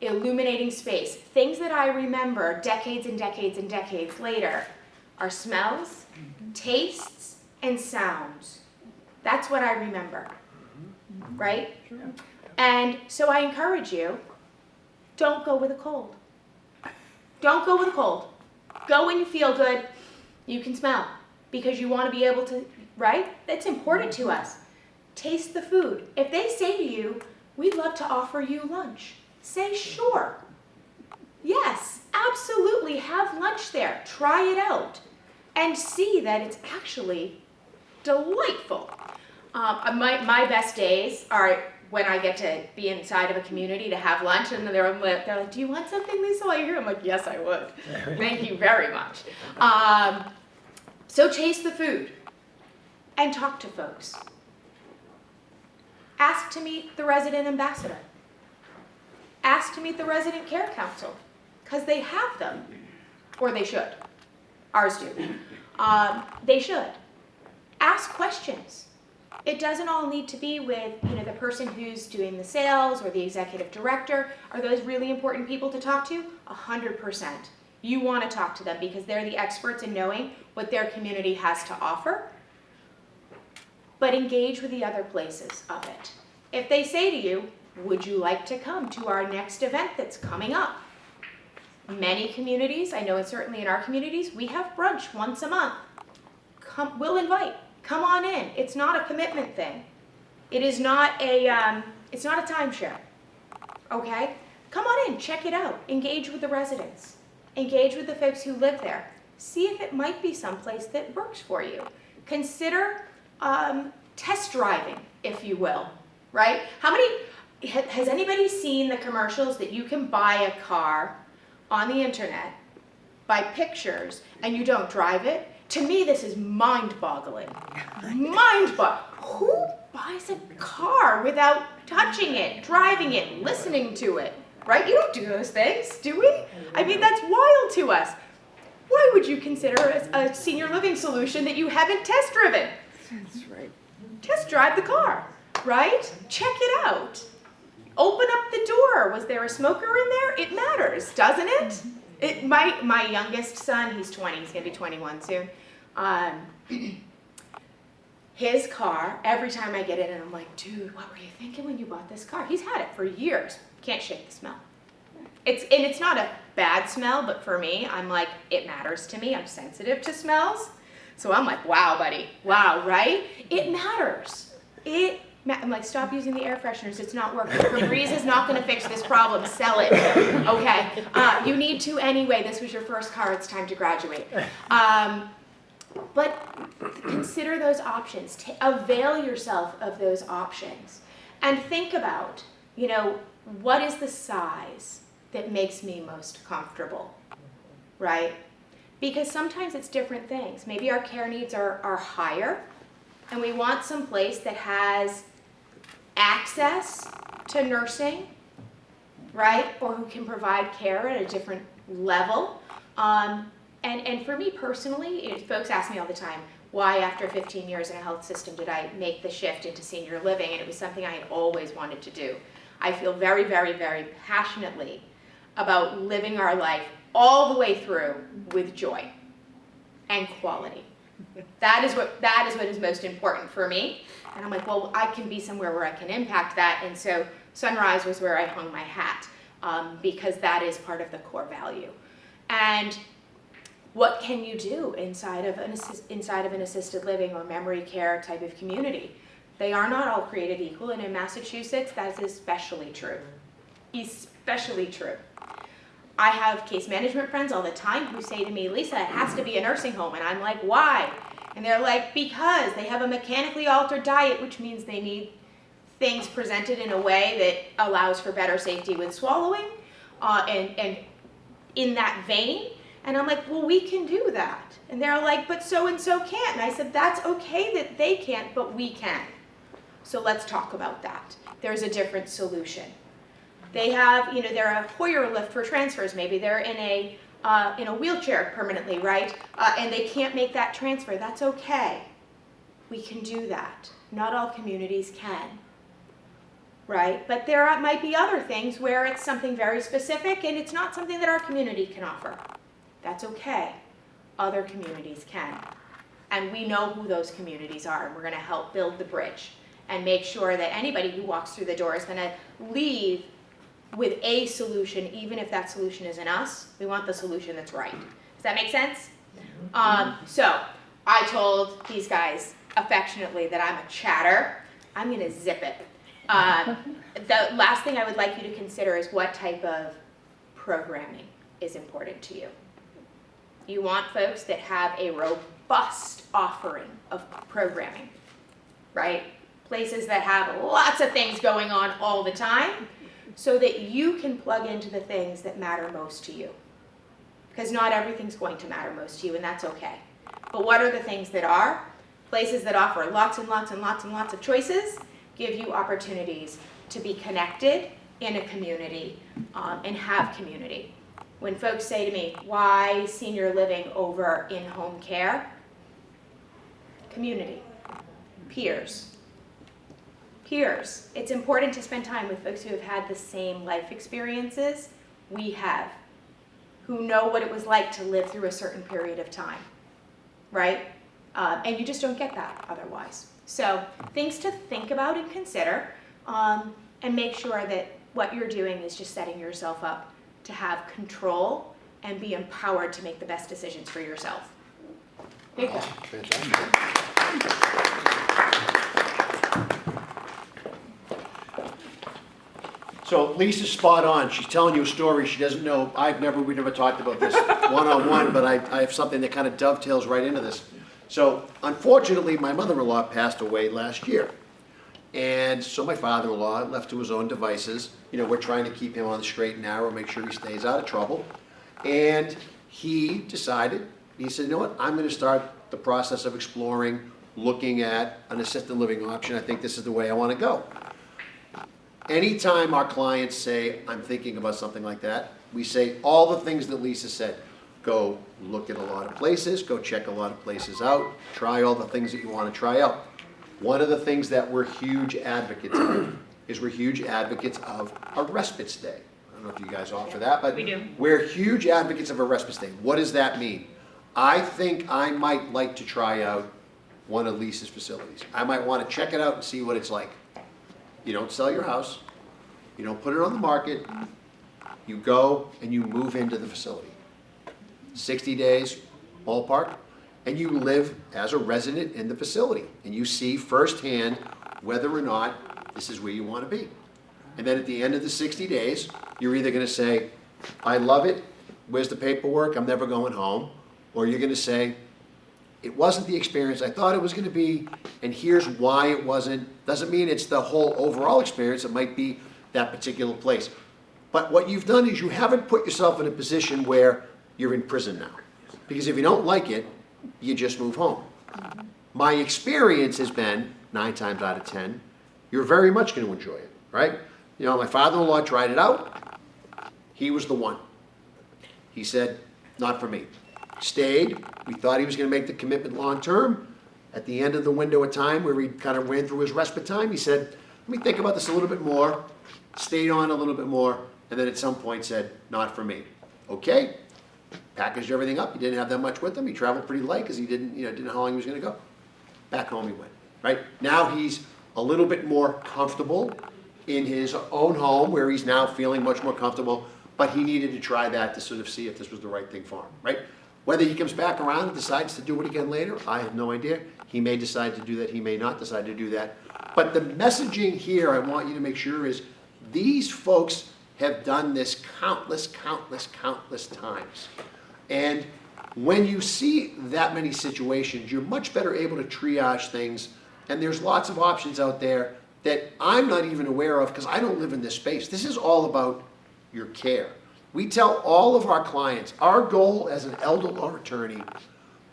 illuminating space. Things that I remember decades and decades and decades later are smells, tastes, and sounds. That's what I remember, right? And so I encourage you, don't go with a cold. Don't go with a cold. Go when you feel good. You can smell because you want to be able to, right? That's important to us. Taste the food. If they say to you, we'd love to offer you lunch, say sure. Yes, absolutely, have lunch there. Try it out and see that it's actually delightful. My best days are when I get to be inside of a community to have lunch, and they're like, do you want something, Lisa, while you're here? I'm like, yes, I would. Thank you very much. So taste the food and talk to folks. Ask to meet the resident ambassador. Ask to meet the resident care council, because they have them, or they should. Ours do. They should. Ask questions. It doesn't all need to be with the person who's doing the sales or the executive director. Are those really important people to talk to? 100%. You want to talk to them because they're the experts in knowing what their community has to offer. But engage with the other places of it. If they say to you, would you like to come to our next event that's coming up? Many communities, I know certainly in our communities, we have brunch once a month. We'll invite. Come on in. It's not a commitment thing. It is not it's not a timeshare. Okay? Come on in, check it out. Engage with the residents. Engage with the folks who live there. See if it might be someplace that works for you. Consider test driving, if you will, right? Has anybody seen the commercials that you can buy a car on the internet, buy pictures, and you don't drive it? To me, this is mind-boggling. Mind-boggling. Who buys a car without touching it, driving it, listening to it, right? You don't do those things, do we? I mean, that's wild to us. Why would you consider a senior living solution that you haven't test driven? That's right. Test drive the car, right? Check it out. Open up the door. Was there a smoker in there? It matters, doesn't it? My youngest son, he's 20, he's gonna be 21 soon. His car, every time I get in and I'm like, dude, what were you thinking when you bought this car? He's had it for years. Can't shake the smell. It's not a bad smell, but for me, I'm like, it matters to me. I'm sensitive to smells. So I'm like, wow, buddy. Wow, right? It matters. I'm like, stop using the air fresheners. It's not working. Febreze is not going to fix this problem. Sell it. Okay. You need to anyway. This was your first car. It's time to graduate. But consider those options. Avail yourself of those options. And think about, what is the size that makes me most comfortable, right? Because sometimes it's different things. Maybe our care needs are higher, and we want some place that has access to nursing, right? Or who can provide care at a different level. And for me personally, folks ask me all the time, why after 15 years in a health system did I make the shift into senior living? And it was something I had always wanted to do. I feel very, very, very passionately about living our life all the way through with joy and quality. That is what is most important for me. And I'm like, well, I can be somewhere where I can impact that. And so Sunrise was where I hung my hat because that is part of the core value. And what can you do inside of an assisted living or memory care type of community? They are not all created equal, and in Massachusetts, that is especially true. especially true. I have case management friends all the time who say to me, Lisa, it has to be a nursing home. And I'm like, why? And they're like, because they have a mechanically altered diet, which means they need things presented in a way that allows for better safety with swallowing, and in that vein. And I'm like, well, we can do that. And they're like, but so-and-so can't. And I said, that's okay that they can't, but we can. So let's talk about that. There's a different solution. They have, they're a Hoyer lift for transfers. Maybe they're in a wheelchair permanently, right? And they can't make that transfer. That's okay. We can do that. Not all communities can, right? But there might be other things where it's something very specific and it's not something that our community can offer. That's okay. Other communities can. And we know who those communities are, and we're going to help build the bridge and make sure that anybody who walks through the door is going to leave with a solution, even if that solution isn't us. We want the solution that's right. Does that make sense? So I told these guys affectionately that I'm a chatter. I'm going to zip it. The last thing I would like you to consider is what type of programming is important to you. You want folks that have a robust offering of programming, right? Places that have lots of things going on all the time, so that you can plug into the things that matter most to you. Because not everything's going to matter most to you, and that's okay. But what are the things that are? Places that offer lots and lots and lots and lots of choices give you opportunities to be connected in a community and have community. When folks say to me, why senior living over in-home care? Community, peers. Peers. It's important to spend time with folks who have had the same life experiences we have, who know what it was like to live through a certain period of time, right? And you just don't get that otherwise. So things to think about and consider, and make sure that what you're doing is just setting yourself up to have control and be empowered to make the best decisions for yourself. There you go. Fantastic. So Lisa's spot on. She's telling you a story she doesn't know. We never talked about this one-on-one, but I have something that kind of dovetails right into this. So unfortunately, my mother-in-law passed away last year. And so my father-in-law, left to his own devices, we're trying to keep him on the straight and narrow, make sure he stays out of trouble. And he decided, he said, you know what, I'm going to start the process of exploring, looking at an assisted living option. I think this is the way I want to go. Anytime our clients say, I'm thinking about something like that, we say all the things that Lisa said. Go look at a lot of places, go check a lot of places out, try all the things that you want to try out. One of the things that we're huge advocates of is we're huge advocates of a respite stay. I don't know if you guys offer that, but We do. We're huge advocates of a respite stay. What does that mean? I think I might like to try out one of Lisa's facilities. I might want to check it out and see what it's like. You don't sell your house, you don't put it on the market, you go and you move into the facility. 60 days, ballpark, and you live as a resident in the facility, and you see firsthand whether or not this is where you want to be. And then at the end of the 60 days, you're either going to say, I love it, where's the paperwork, I'm never going home, or you're going to say, it wasn't the experience I thought it was going to be, and here's why it wasn't. Doesn't mean it's the whole overall experience, it might be that particular place. But what you've done is you haven't put yourself in a position where you're in prison now. Because if you don't like it, you just move home. My experience has been, 9 times out of 10, you're very much going to enjoy it, right? My father-in-law tried it out. He was the one. He said, not for me. Stayed. We thought he was going to make the commitment long term. At the end of the window of time where he kind of ran through his respite time, he said, let me think about this a little bit more. Stayed on a little bit more, and then at some point said, not for me. Okay. Packaged everything up. He didn't have that much with him. He traveled pretty light because he didn't know how long he was going to go. Back home he went, right? Now he's a little bit more comfortable in his own home where he's now feeling much more comfortable, but he needed to try that to sort of see if this was the right thing for him, right? Whether he comes back around and decides to do it again later, I have no idea. He may decide to do that. He may not decide to do that. But the messaging here I want you to make sure is these folks have done this countless times. And when you see that many situations, you're much better able to triage things, and there's lots of options out there that I'm not even aware of because I don't live in this space. This is all about your care. We tell all of our clients, our goal as an elder law attorney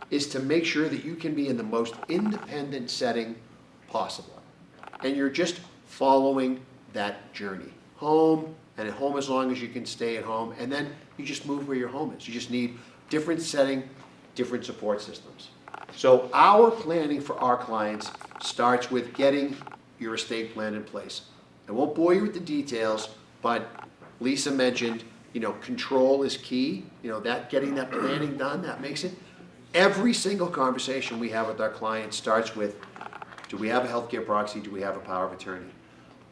is to make sure that you can be in the most independent setting possible. And you're just following that journey. Home, and at home as long as you can stay at home, and then you just move where your home is. You just need different setting, different support systems. So our planning for our clients starts with getting your estate plan in place. I won't bore you with the details, but Lisa mentioned, control is key. Getting that planning done, that makes it. Every single conversation we have with our clients starts with, do we have a healthcare proxy? Do we have a power of attorney?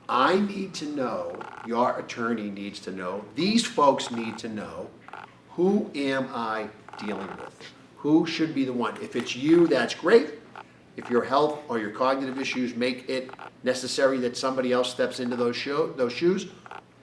I need to know, your attorney needs to know, these folks need to know, who am I dealing with? Who should be the one? If it's you, that's great. If your health or your cognitive issues make it necessary that somebody else steps into those shoes,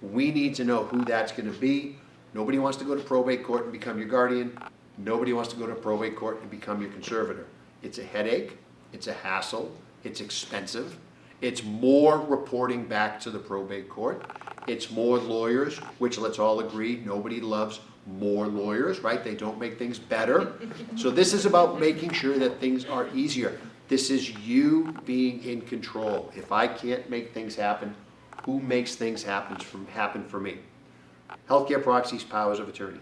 we need to know who that's going to be. Nobody wants to go to probate court and become your guardian. Nobody wants to go to probate court and become your conservator. It's a headache. It's a hassle. It's expensive. It's more reporting back to the probate court. It's more lawyers, which let's all agree, nobody loves more lawyers, right? They don't make things better. So this is about making sure that things are easier. This is you being in control. If I can't make things happen, who makes things happen for me? Healthcare proxies, powers of attorney.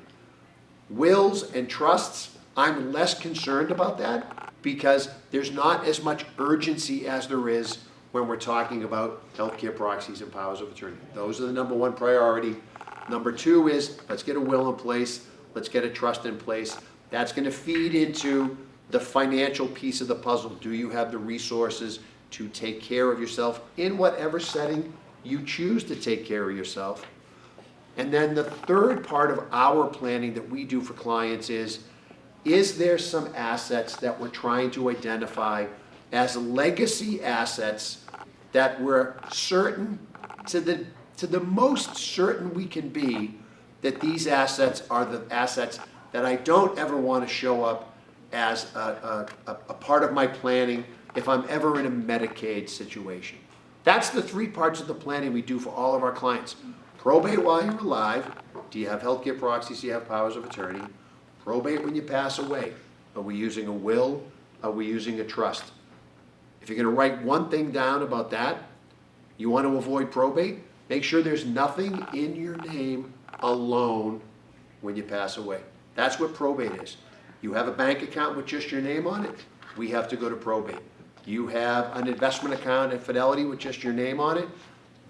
Wills and trusts, I'm less concerned about that because there's not as much urgency as there is when we're talking about healthcare proxies and powers of attorney. Those are the number one priority. Number two is, let's get a will in place, let's get a trust in place. That's going to feed into the financial piece of the puzzle. Do you have the resources to take care of yourself in whatever setting you choose to take care of yourself? And then the third part of our planning that we do for clients is there some assets that we're trying to identify as legacy assets that we're certain, to the most certain we can be, that these assets are the assets that I don't ever want to show up as a part of my planning if I'm ever in a Medicaid situation. That's the three parts of the planning we do for all of our clients. Probate while you're alive. Do you have healthcare proxies? Do you have powers of attorney? Probate when you pass away. Are we using a will? Are we using a trust? If you're going to write one thing down about that, you want to avoid probate, make sure there's nothing in your name alone when you pass away. That's what probate is. You have a bank account with just your name on it, we have to go to probate. You have an investment account at Fidelity with just your name on it,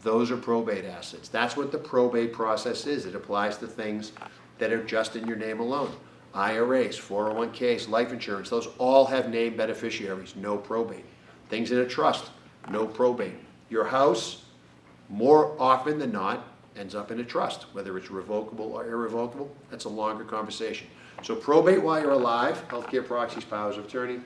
those are probate assets. That's what the probate process is. It applies to things that are just in your name alone. IRAs, 401ks, life insurance, those all have named beneficiaries, no probate. Things in a trust, no probate. Your house, more often than not, ends up in a trust, whether it's revocable or irrevocable. That's a longer conversation. So probate while you're alive, healthcare proxies, powers of attorney.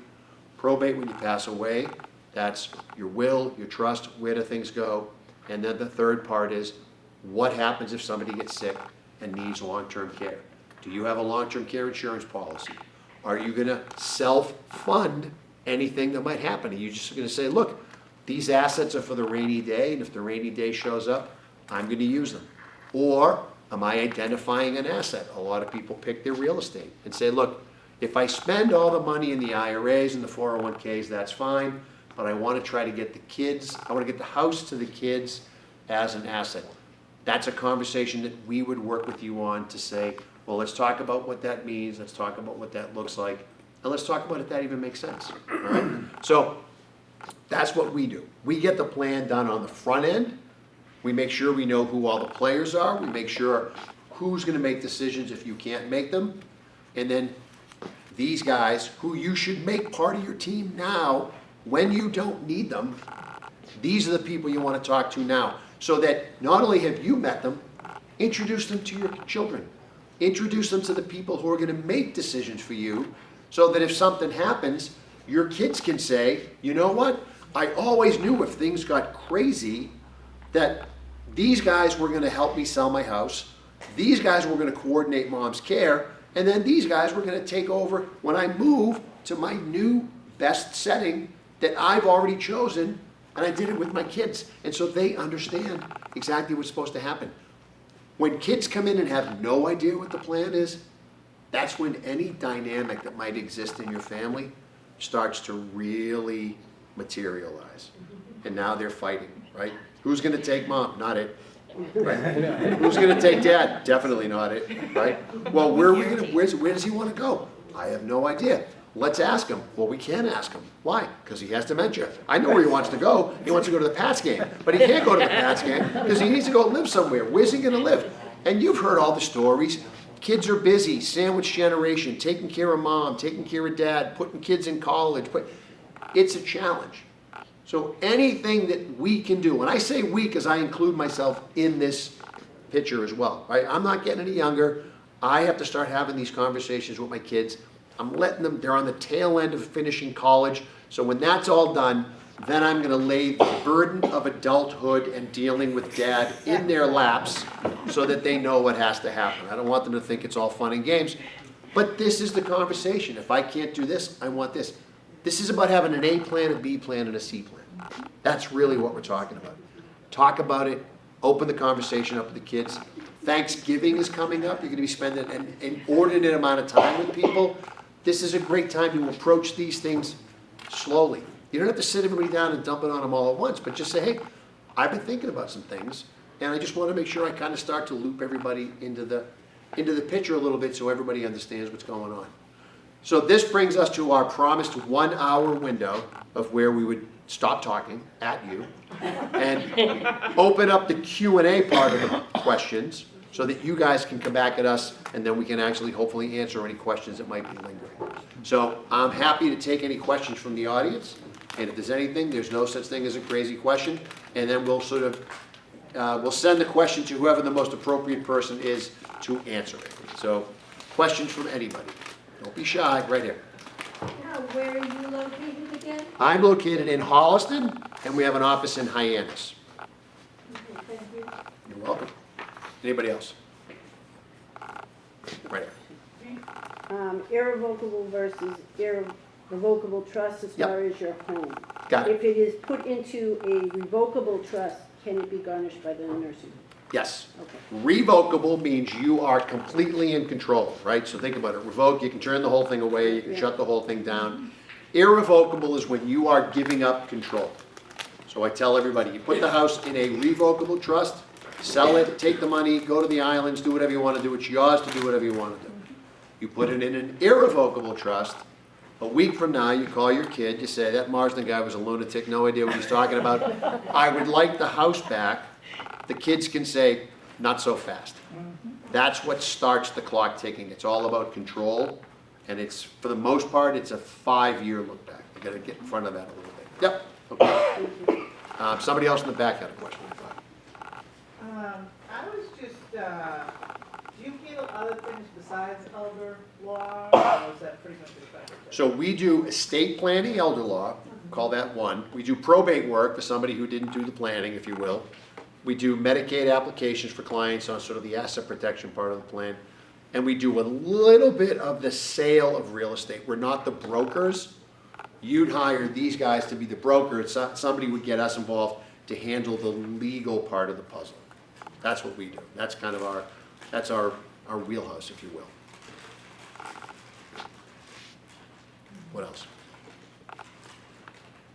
Probate when you pass away, that's your will, your trust, where do things go? And then the third part is, what happens if somebody gets sick and needs long-term care? Do you have a long-term care insurance policy? Are you gonna self-fund anything that might happen? Are you just gonna say, look, these assets are for the rainy day, and if the rainy day shows up, I'm gonna use them? Or am I identifying an asset? A lot of people pick their real estate and say, look, if I spend all the money in the IRAs and the 401ks, that's fine, but I want to try to get the kids, I want to get the house to the kids as an asset. That's a conversation that we would work with you on to say, well, let's talk about what that means, let's talk about what that looks like, and let's talk about if that even makes sense, all right? So that's what we do. We get the plan done on the front end. We make sure we know who all the players are. We make sure who's going to make decisions if you can't make them. And then these guys, who you should make part of your team now when you don't need them, these are the people you want to talk to now. So that not only have you met them, introduce them to your children. Introduce them to the people who are going to make decisions for you, so that if something happens, your kids can say, you know what? I always knew if things got crazy that These guys were gonna help me sell my house. These guys were gonna coordinate mom's care. And then these guys were gonna take over when I move to my new best setting that I've already chosen, and I did it with my kids. And so they understand exactly what's supposed to happen. When kids come in and have no idea what the plan is, that's when any dynamic that might exist in your family starts to really materialize. And now they're fighting, right? Who's gonna take mom? Not it. Right? Who's gonna take dad? Definitely not it, right? Well, where does he wanna go? I have no idea. Let's ask him. Well, we can't ask him. Why? Because he has dementia. I know where he wants to go. He wants to go to the Pats game. But he can't go to the Pats game because he needs to go live somewhere. Where's he gonna live? And you've heard all the stories. Kids are busy, sandwich generation, taking care of mom, taking care of dad, putting kids in college. It's a challenge. So anything that we can do, and I say we because I include myself in this picture as well, right? I'm not getting any younger. I have to start having these conversations with my kids. I'm letting them, they're on the tail end of finishing college. So when that's all done, then I'm gonna lay the burden of adulthood and dealing with dad in their laps so that they know what has to happen. I don't want them to think it's all fun and games, but this is the conversation. If I can't do this, I want this. This is about having an A plan, a B plan, and a C plan. That's really what we're talking about. Talk about it, open the conversation up with the kids. Thanksgiving is coming up. You're gonna be spending an inordinate amount of time with people. This is a great time to approach these things slowly. You don't have to sit everybody down and dump it on them all at once, but just say, hey, I've been thinking about some things, and I just want to make sure I kind of start to loop everybody into the picture a little bit so everybody understands what's going on. So this brings us to our promised 1 hour window of where we would stop talking at you and open up the Q&A part of the questions so that you guys can come back at us and then we can actually hopefully answer any questions that might be lingering. So I'm happy to take any questions from the audience. And if there's anything, there's no such thing as a crazy question. And then we'll sort of, we'll send the question to whoever the most appropriate person is to answer it. So questions from anybody. Don't be shy, right here. Now, where are you located again? I'm located in Holliston, and we have an office in Hyannis. Thank you. You're welcome. Anybody else? Right here. Irrevocable versus irrevocable trust as Yep. far as your home. Got it. If it is put into a revocable trust, can it be garnished by the nursing home? Yes. Okay. Revocable means you are completely in control, right? So think about it. Revoke, you can turn the whole thing away, you can Yeah. shut the whole thing down. Irrevocable is when you are giving up control. So I tell everybody, you put the house in a revocable trust, sell it, take the money, go to the islands, do whatever you want to do. It's yours to do whatever you want to do. You put it in an irrevocable trust. A week from now, you call your kid, you say, that Marsden guy was a lunatic, no idea what he's talking about. I would like the house back. The kids can say, not so fast. That's what starts the clock ticking. It's all about control. And it's, for the most part, it's a 5-year look back. You gotta get in front of that a little bit. Yep, okay. Somebody else in the back had a question. I was just, do you handle other things besides elder law, or is that pretty much it? So we do estate planning, elder law, call that one. We do probate work for somebody who didn't do the planning, if you will. We do Medicaid applications for clients on sort of the asset protection part of the plan. And we do a little bit of the sale of real estate. We're not the brokers. You'd hire these guys to be the broker. Somebody would get us involved to handle the legal part of the puzzle. That's what we do. That's kind of our wheelhouse, if you will. What else?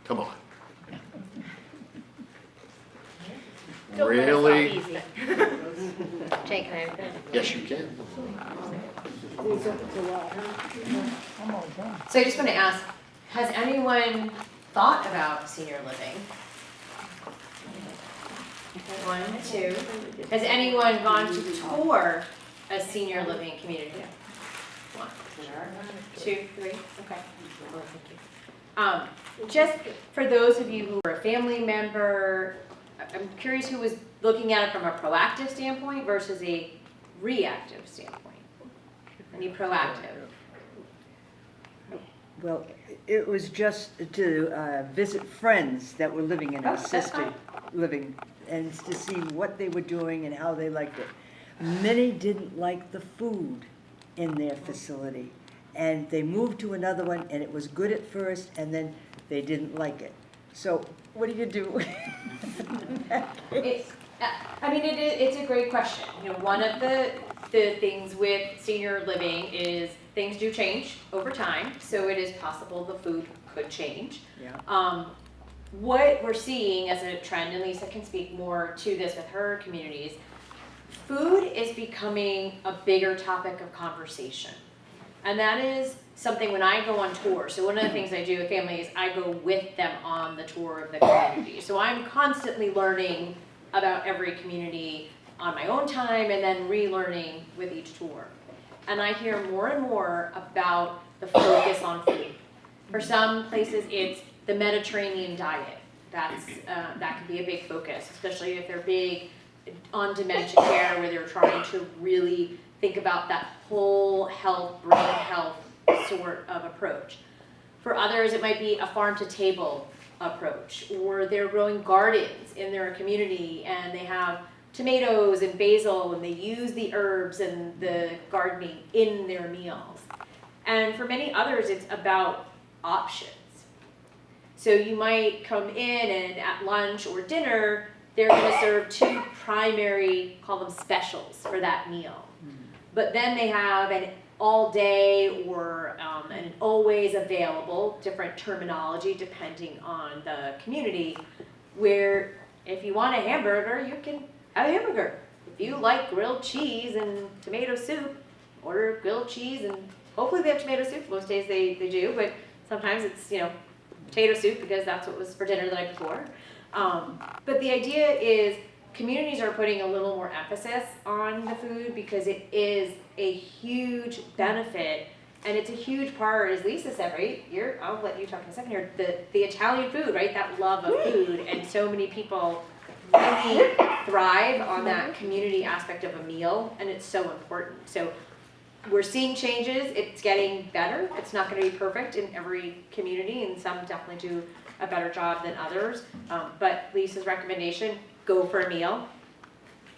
Come on. Don't Really? let us off easy. Jake, can I? Yes, you can. It's a lot. So I just want to ask, has anyone thought about senior living? One, two. Has anyone gone to tour a senior living community? One, two, three, okay. Thank you. Just for those of you who are a family member, I'm curious who was looking at it from a proactive standpoint versus a reactive standpoint. Any proactive? Well, it was just to visit friends that were living in our That's sister. fine. living and to see what they were doing and how they liked it. Many didn't like the food in their facility, and they moved to another one, and it was good at first, and then they didn't like it. So what do you do? It's, it's a great question. You know, one of the things with senior living is things do change over time, so it is possible the food could change. Yeah. What we're seeing as a trend, and Lisa can speak more to this with her communities, food is becoming a bigger topic of conversation. And that is something when I go on tour. So one of the things I do with families, I go with them on the tour of the community. So I'm constantly learning about every community on my own time and then relearning with each tour. And I hear more and more about the focus on food. For some places, it's the Mediterranean diet. That can be a big focus, especially if they're big on dementia care, where they're trying to really think about that whole health, brain health sort of approach. For others, it might be a farm-to-table approach, or they're growing gardens in their community and they have tomatoes and basil and they use the herbs and the gardening in their meals. And for many others, it's about options. So you might come in and at lunch or dinner, they're going to serve two primary, call them specials for that meal. But then they have an all day or an always available, different terminology depending on the community, where if you want a hamburger, you can have a hamburger. If you like grilled cheese and tomato soup, order grilled cheese, and hopefully they have tomato soup. Most days they do, but sometimes it's, potato soup because that's what was for dinner the night before. But the idea is communities are putting a little more emphasis on the food because it is a huge benefit, and it's a huge part, as Lisa said, right? I'll let you talk in a second here. The Italian food, right? That love of food, and so many people really thrive on that community aspect of a meal, and it's so important. So we're seeing changes. It's getting better. It's not going to be perfect in every community, and some definitely do a better job than others. But Lisa's recommendation, go for a meal.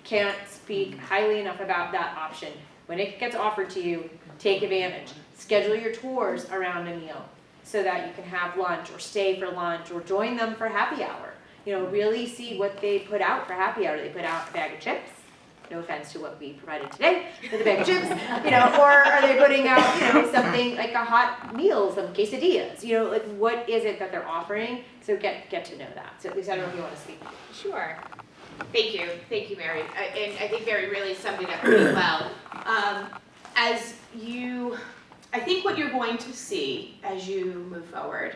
Can't speak highly enough about that option. When it gets offered to you, take advantage. Schedule your tours around a meal so that you can have lunch or stay for lunch or join them for happy hour. Really see what they put out for happy hour. They put out a bag of chips. No offense to what we provided today for the bag of chips, or are they putting out, something like a hot meal, some quesadillas, like what is it that they're offering? So get to know that. So at least I don't know if you want to speak. Sure. Thank you, Mary. And I think Mary really summed it up pretty well. I think what you're going to see as you move forward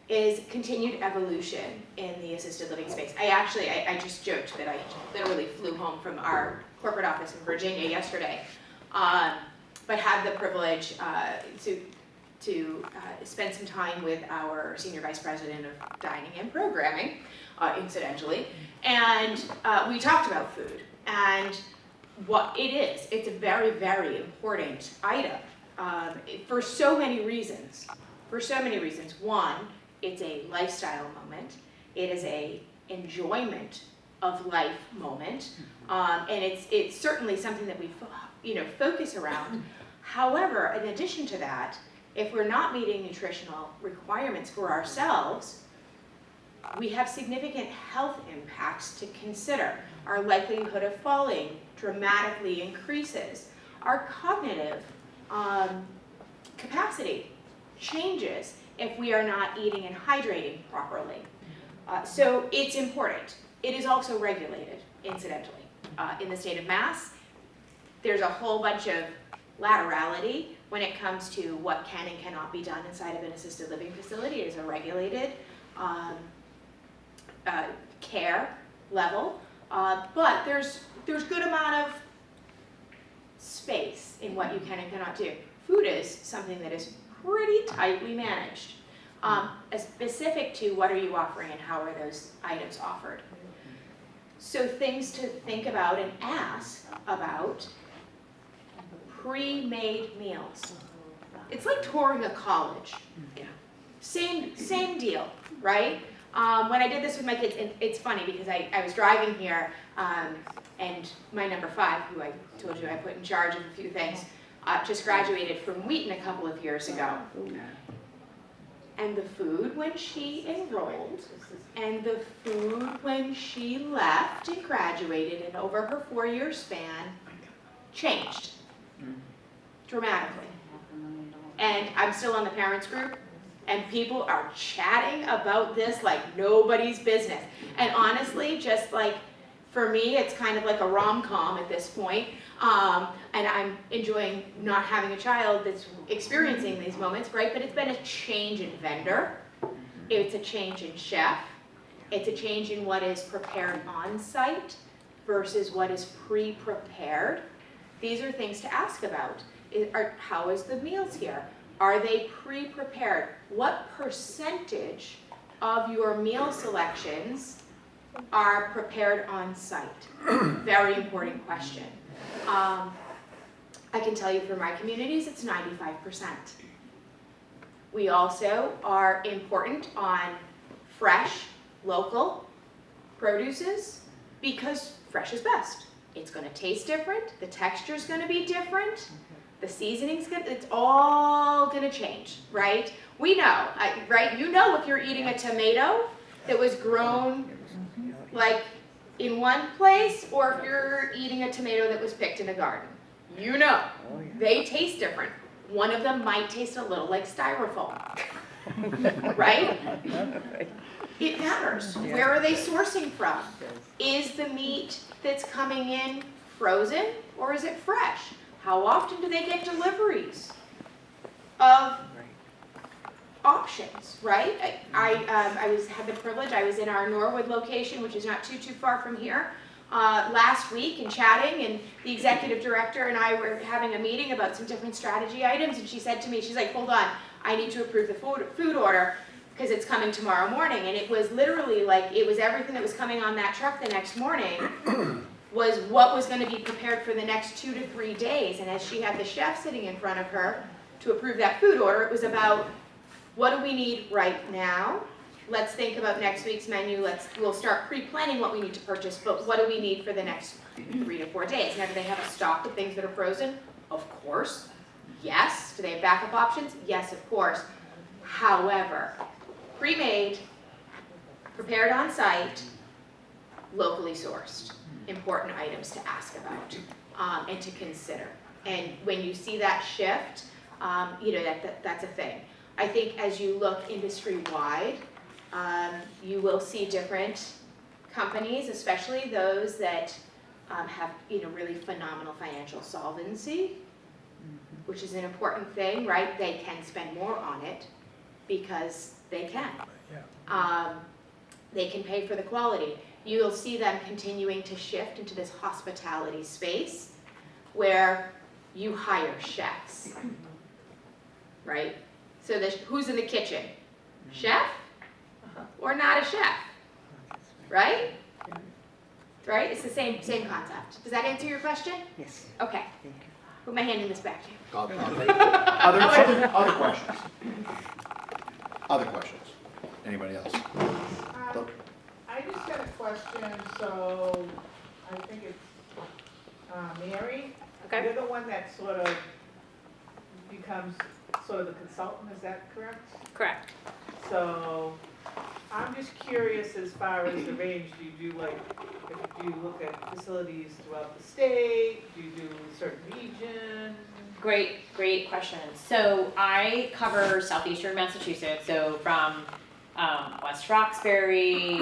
is continued evolution in the assisted living space. I just joked that I literally flew home from our corporate office in Virginia yesterday, but had the privilege to spend some time with our senior vice president of dining and programming, incidentally, and we talked about food and what it is. It's a very, very important item for so many reasons. One, it's a lifestyle moment. It is a enjoyment of life moment, and it's certainly something that we focus around. However, in addition to that, if we're not meeting nutritional requirements for ourselves, we have significant health impacts to consider. Our likelihood of falling dramatically increases. Our cognitive capacity changes if we are not eating and hydrating properly. So it's important. It is also regulated, incidentally. In the state of Mass, there's a whole bunch of laterality when it comes to what can and cannot be done inside of an assisted living facility. It is a regulated care level, but there's good amount of space in what you can and cannot do. Food is something that is pretty tightly managed, specific to what are you offering and how are those items offered. So things to think about and ask about: pre-made meals. It's like touring a college. Same deal, right? When I did this with my kids, and it's funny because I was driving here, and my number 5, who I told you I put in charge of a few things, just graduated from Wheaton a couple of years ago. And the food when she enrolled, and the food when she left and graduated, and over her 4-year span, changed dramatically. And I'm still on the parents group, and people are chatting about this like nobody's business. And honestly, just like, for me, it's kind of like a rom-com at this point. And I'm enjoying not having a child that's experiencing these moments, right? But it's been a change in vendor. It's a change in chef. It's a change in what is prepared on site versus what is pre-prepared. These are things to ask about. How is the meals here? Are they pre-prepared? What percentage of your meal selections are prepared on site? Very important question. I can tell you for my communities, it's 95%. We also are important on fresh, local produces because fresh is best. It's going to taste different, the texture's going to be different, the seasoning's going to, it's all going to change, right? We know, right? You know if you're eating a tomato that was grown like in one place, or if you're eating a tomato that was picked in a garden. You know, they taste different. One of them might taste a little like styrofoam, right? It matters. Where are they sourcing from? Is the meat that's coming in frozen, or is it fresh? How often do they get deliveries of options, right? I had the privilege, I was in our Norwood location, which is not too far from here, last week and chatting, and the executive director and I were having a meeting about some different strategy items, and she said to me, she's like, hold on, I need to approve the food order because it's coming tomorrow morning. And it was literally like, it was everything that was coming on that truck the next morning was what was going to be prepared for the next 2 to 3 days. And as she had the chef sitting in front of her to approve that food order, it was about, what do we need right now? Let's think about next week's menu. We'll start pre-planning what we need to purchase, but what do we need for the next 3 to 4 days? Now, do they have a stock of things that are frozen? Of course. Yes. Do they have backup options? Yes, of course. However, pre-made, prepared on site, locally sourced, important items to ask about and to consider. And when you see that shift, that's a thing. I think as you look industry-wide, you will see different companies, especially those that have really phenomenal financial solvency, which is an important thing, right? They can spend more on it because they can. They can pay for the quality. You'll see them continuing to shift into this hospitality space where you hire chefs, right? So who's in the kitchen? Chef or not a chef, right? Right? It's the same concept. Does that answer your question? Yes. Okay. Thank you. Put my hand in this back here. Other questions? Other questions? Anybody else? I just got a question, so I think it's Mary. Okay. You're the one that sort of becomes sort of the consultant, is that correct? Correct. So I'm just curious as far as the range, do you look at facilities throughout the state? Do you do a certain region? Great question. So I cover southeastern Massachusetts, so from West Roxbury,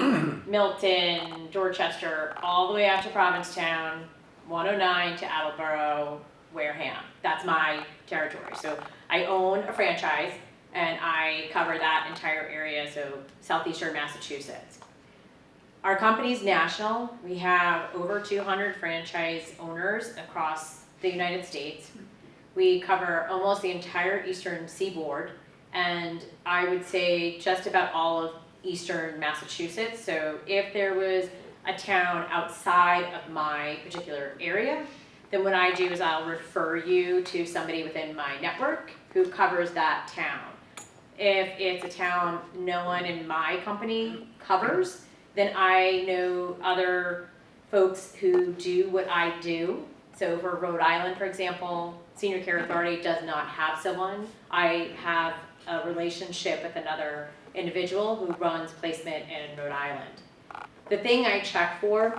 Milton, Dorchester, all the way out to Provincetown, 109 to Attleboro, Wareham. That's my territory. So I own a franchise and I cover that entire area, so southeastern Massachusetts. Our company's national. We have over 200 franchise owners across the United States. We cover almost the entire eastern seaboard, and I would say just about all of eastern Massachusetts. So if there was a town outside of my particular area, then what I do is I'll refer you to somebody within my network who covers that town. If it's a town no one in my company covers, then I know other folks who do what I do. So for Rhode Island, for example, Senior Care Authority does not have someone. I have a relationship with another individual who runs placement in Rhode Island. The thing I check for,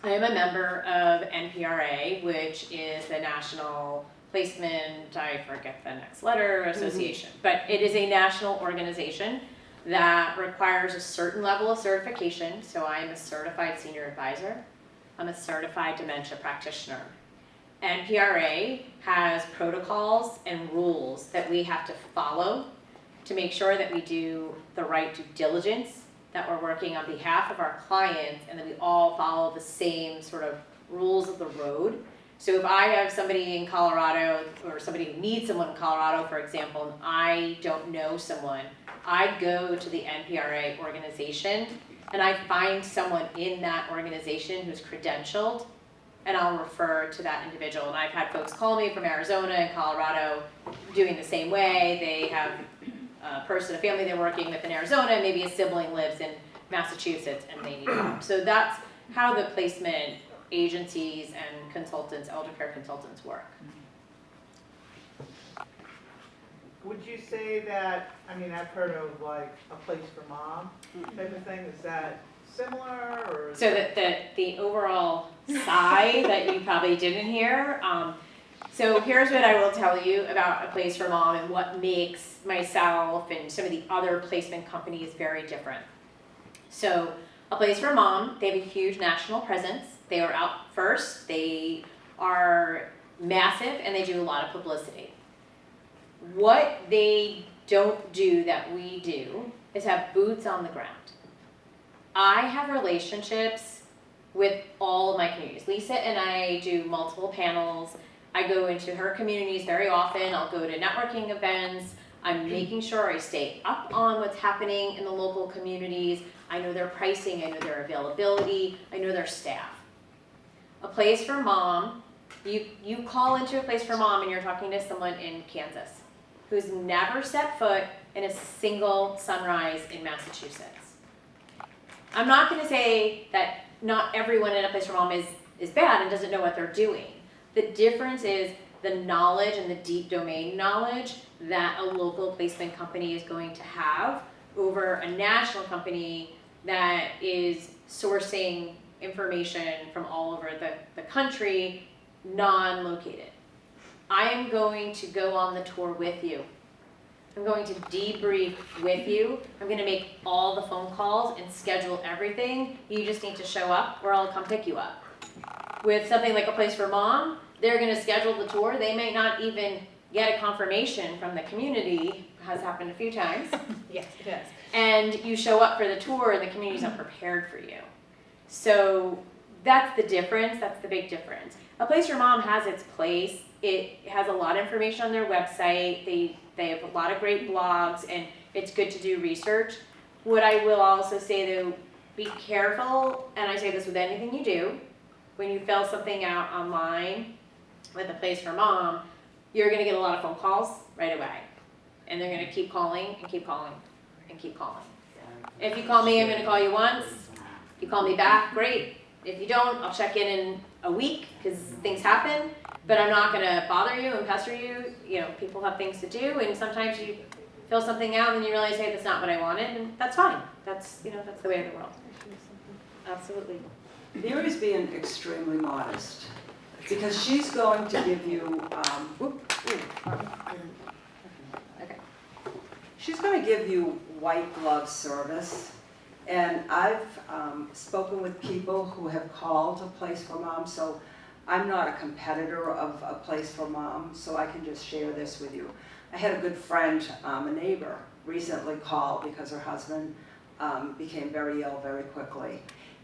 I am a member of NPRA, which is the National Placement, I forget the next letter, association. But it is a national organization that requires a certain level of certification. So I am a certified senior advisor. I'm a certified dementia practitioner. NPRA has protocols and rules that we have to follow to make sure that we do the right due diligence, that we're working on behalf of our clients, and that we all follow the same sort of rules of the road. So if I have somebody in Colorado, or somebody who needs someone in Colorado, for example, and I don't know someone, I go to the NPRA organization and I find someone in that organization who's credentialed, and I'll refer to that individual. And I've had folks call me from Arizona and Colorado doing the same way. They have a person, a family they're working with in Arizona, maybe a sibling lives in Massachusetts and they need help. So that's how the placement agencies and consultants, elder care consultants work. Would you say that, I mean, I've heard of like a place for mom type of thing, is that similar or? So that the overall sigh that you probably didn't hear, so here's what I will tell you about A Place for Mom and what makes myself and some of the other placement companies very different. So A Place for Mom, they have a huge national presence. They are out first, they are massive, and they do a lot of publicity. What they don't do that we do is have boots on the ground. I have relationships with all of my communities. Lisa and I do multiple panels. I go into her communities very often. I'll go to networking events. I'm making sure I stay up on what's happening in the local communities. I know their pricing, I know their availability, I know their staff. A Place for Mom, you call into A Place for Mom and you're talking to someone in Kansas who's never set foot in a single Sunrise in Massachusetts. I'm not gonna say that not everyone in A Place for Mom is bad and doesn't know what they're doing. The difference is the knowledge and the deep domain knowledge that a local placement company is going to have over a national company that is sourcing information from all over the country, non-located. I am going to go on the tour with you. I'm going to debrief with you. I'm gonna make all the phone calls and schedule everything. You just need to show up or I'll come pick you up. With something like A Place for Mom, they're gonna schedule the tour. They may not even get a confirmation from the community, has happened a few times. Yes, it does. And you show up for the tour and the community's not prepared for you. So that's the difference, that's the big difference. A Place for Mom has its place. It has a lot of information on their website. They have a lot of great blogs and it's good to do research. What I will also say though, be careful, and I say this with anything you do, when you fill something out online with A Place for Mom, you're gonna get a lot of phone calls right away. And they're gonna keep calling and keep calling and keep calling. If you call me, I'm gonna call you once. If you call me back, great. If you don't, I'll check in a week, because things happen, but I'm not gonna bother you and pester you. You know, people have things to do, and sometimes you fill something out and you realize, hey, that's not what I wanted, and that's fine. That's, you know, that's the way of the world. Absolutely. Mary's being extremely modest, because she's going to give you, Okay. she's going to give you white glove service. And I've spoken with people who have called A Place for Mom, so I'm not a competitor of A Place for Mom, so I can just share this with you. I had a good friend, a neighbor, recently called because her husband became very ill very quickly.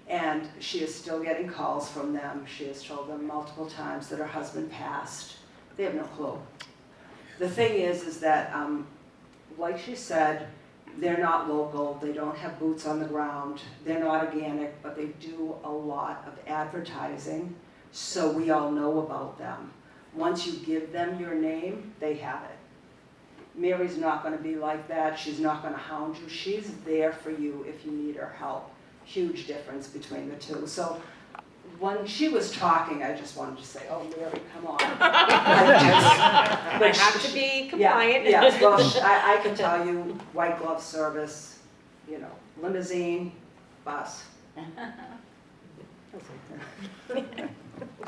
And she is still getting calls from them. She has told them multiple times that her husband passed. They have no clue. The thing is that, like she said, they're not local, they don't have boots on the ground, they're not organic, but they do a lot of advertising, so we all know about them. Once you give them your name, they have it. Mary's not gonna be like that, she's not gonna hound you, she's there for you if you need her help. Huge difference between the two. So when she was talking, I just wanted to say, oh, Mary, come on. I have to be compliant. Yeah, well, I can tell you, white glove service, limousine, bus.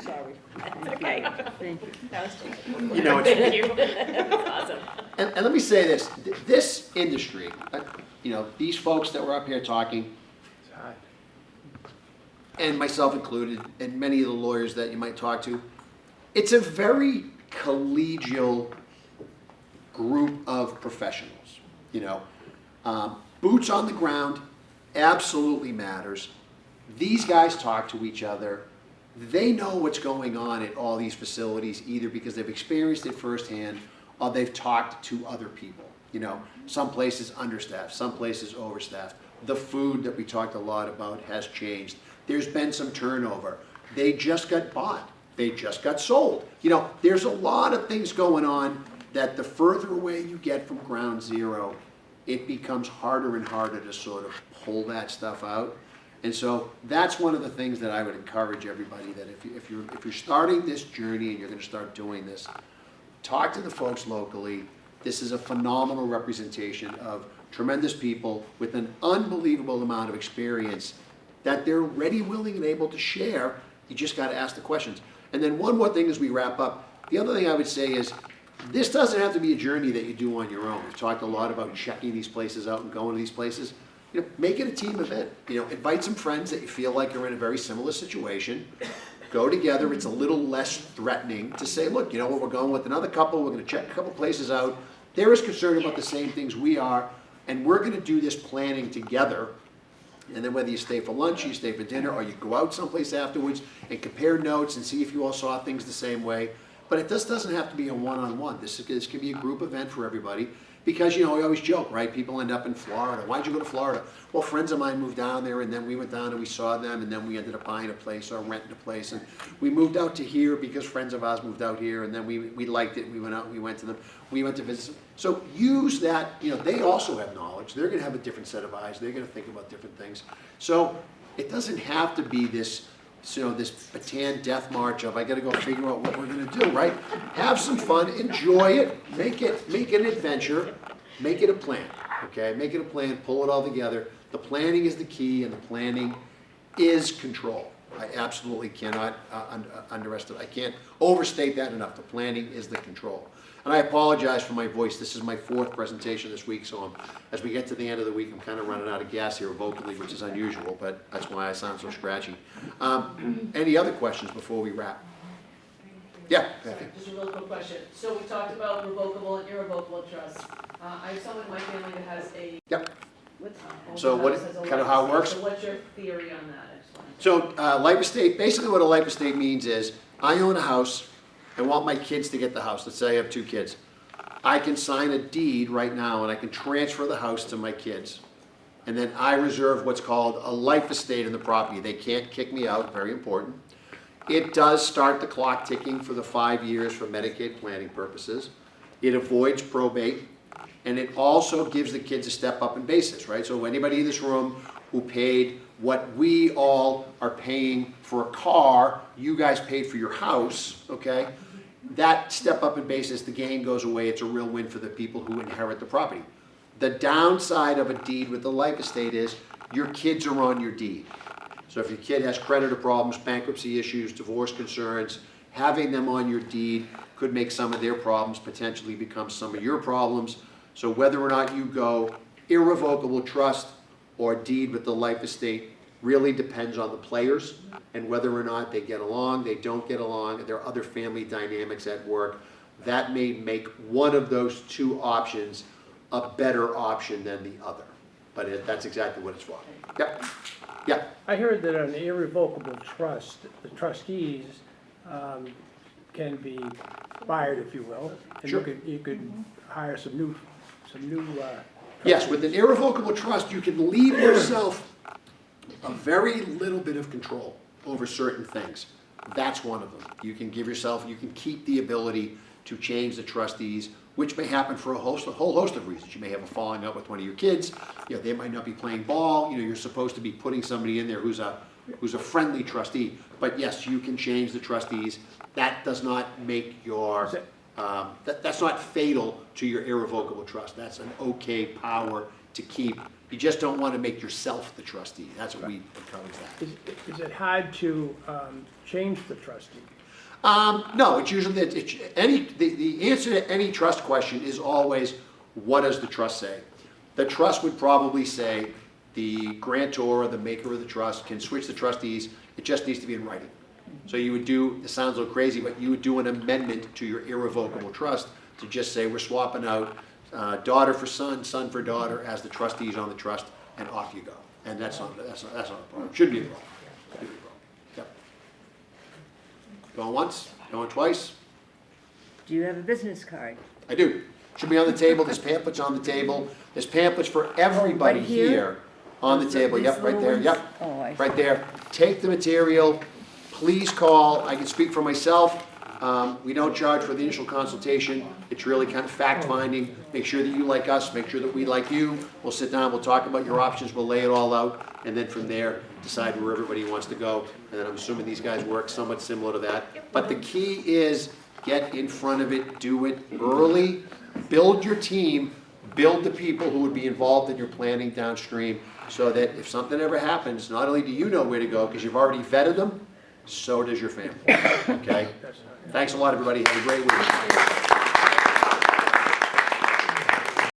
Sorry. It's okay. Thank you. That was just, You know, thank you. That's awesome. and let me say this, this industry, these folks that were up here talking, and myself included, and many of the lawyers that you might talk to, it's a very collegial group of professionals, boots on the ground absolutely matters. These guys talk to each other. They know what's going on at all these facilities, either because they've experienced it firsthand or they've talked to other people. Some places understaffed, some places overstaffed. The food that we talked a lot about has changed. There's been some turnover. They just got bought. They just got sold. There's a lot of things going on that the further away you get from ground zero, it becomes harder and harder to sort of pull that stuff out. And so that's one of the things that I would encourage everybody, that if you're starting this journey and you're going to start doing this, talk to the folks locally. This is a phenomenal representation of tremendous people with an unbelievable amount of experience that they're ready, willing, and able to share. You just got to ask the questions. And then one more thing as we wrap up. The other thing I would say is, this doesn't have to be a journey that you do on your own. We've talked a lot about checking these places out and going to these places. Make it a team event. Invite some friends that you feel like are in a very similar situation. Go together. It's a little less threatening to say, look, we're going with another couple. We're going to check a couple places out. They're as concerned about the same things we are, and we're going to do this planning together. And then whether you stay for lunch, you stay for dinner, or you go out someplace afterwards and compare notes and see if you all saw things the same way. But it just doesn't have to be a one-on-one. This can be a group event for everybody. Because, we always joke, right? People end up in Florida. Why'd you go to Florida? Well, friends of mine moved down there, and then we went down and we saw them, and then we ended up buying a place or renting a place. And we moved out to here because friends of ours moved out here, and then we liked it. We went out and we went to them. We went to visit them. So use that, they also have knowledge. They're going to have a different set of eyes. They're going to think about different things. So it doesn't have to be this Bataan death march of, I got to go figure out what we're going to do, right? Have some fun, enjoy it, make it an adventure, make it a plan, okay? Make it a plan, pull it all together. The planning is the key, and the planning is control. I absolutely cannot underestimate, I can't overstate that enough. The planning is the control. And I apologize for my voice. This is my 4th presentation this week, so as we get to the end of the week, I'm kind of running out of gas here vocally, which is unusual, but that's why I sound so scratchy. Any other questions before we wrap? Yeah, Kathy. Just a real quick question. So we talked about revocable and irrevocable trusts. I have someone in my family that has a. Yep. owns So a what, house, has a kind of life how it estate. works? So what's your theory on that? I just wanted to- So life estate, basically what a life estate means is, I own a house, I want my kids to get the house. Let's say I have 2 kids. I can sign a deed right now and I can transfer the house to my kids. And then I reserve what's called a life estate in the property. They can't kick me out, very important. It does start the clock ticking for the 5 years for Medicaid planning purposes. It avoids probate, and it also gives the kids a step up in basis, right? So anybody in this room who paid what we all are paying for a car, you guys paid for your house, okay? That step up in basis, the gain goes away. It's a real win for the people who inherit the property. The downside of a deed with the life estate is your kids are on your deed. So if your kid has creditor problems, bankruptcy issues, divorce concerns, having them on your deed could make some of their problems potentially become some of your problems. So whether or not you go irrevocable trust or deed with the life estate really depends on the players and whether or not they get along, they don't get along, there are other family dynamics at work. That may make one of those 2 options a better option than the other. But that's exactly what it's for. Yep. Yeah. I heard that an irrevocable trust, the trustees can be fired, if you will. And Sure. you could hire some new Yes, with an irrevocable trust, you can leave yourself a very little bit of control over certain things. That's one of them. You can give yourself, you can keep the ability to change the trustees which may happen for a whole host of reasons. You may have a falling out with one of your kids, they might not be playing ball, you're supposed to be putting somebody in there who's a friendly trustee. But yes, you can change the trustees. That does not make your, that's not fatal to your irrevocable trust. That's an okay power to keep. You just don't want to make yourself the trustee. That's what we encourage that. Is it hard to change the trustee? No, it's usually, the answer to any trust question is always, what does the trust say? The trust would probably say the grantor or the maker of the trust can switch the trustees, it just needs to be in writing. So you would do, it sounds a little crazy, but you would do an amendment to your irrevocable trust to just say, we're swapping out daughter for son, son for daughter as the trustees on the trust, and off you go. And that's not a problem. Shouldn't be a problem. Shouldn't be a problem. Yep. Going once, going twice? Do you have a business card? I do. Should be on the table. There's pamphlets on the table. There's pamphlets for everybody right here? here on the table. These Yep, right little there. ones? Yep. Oh, I see. Right there. Take the material. Please call. I can speak for myself. We don't charge for the initial consultation. It's really kind of fact-finding. Make sure that you like us. Make sure that we like you. We'll sit down. We'll talk about your options. We'll lay it all out. And then from there, decide where everybody wants to go. And then I'm assuming these guys work somewhat similar to that. But the key is get in front of it. Do it early. Build your team. Build the people who would be involved in your planning downstream so that if something ever happens, not only do you know where to go because you've already vetted them, so does your family. Okay? Thanks a lot, everybody. Have a great week.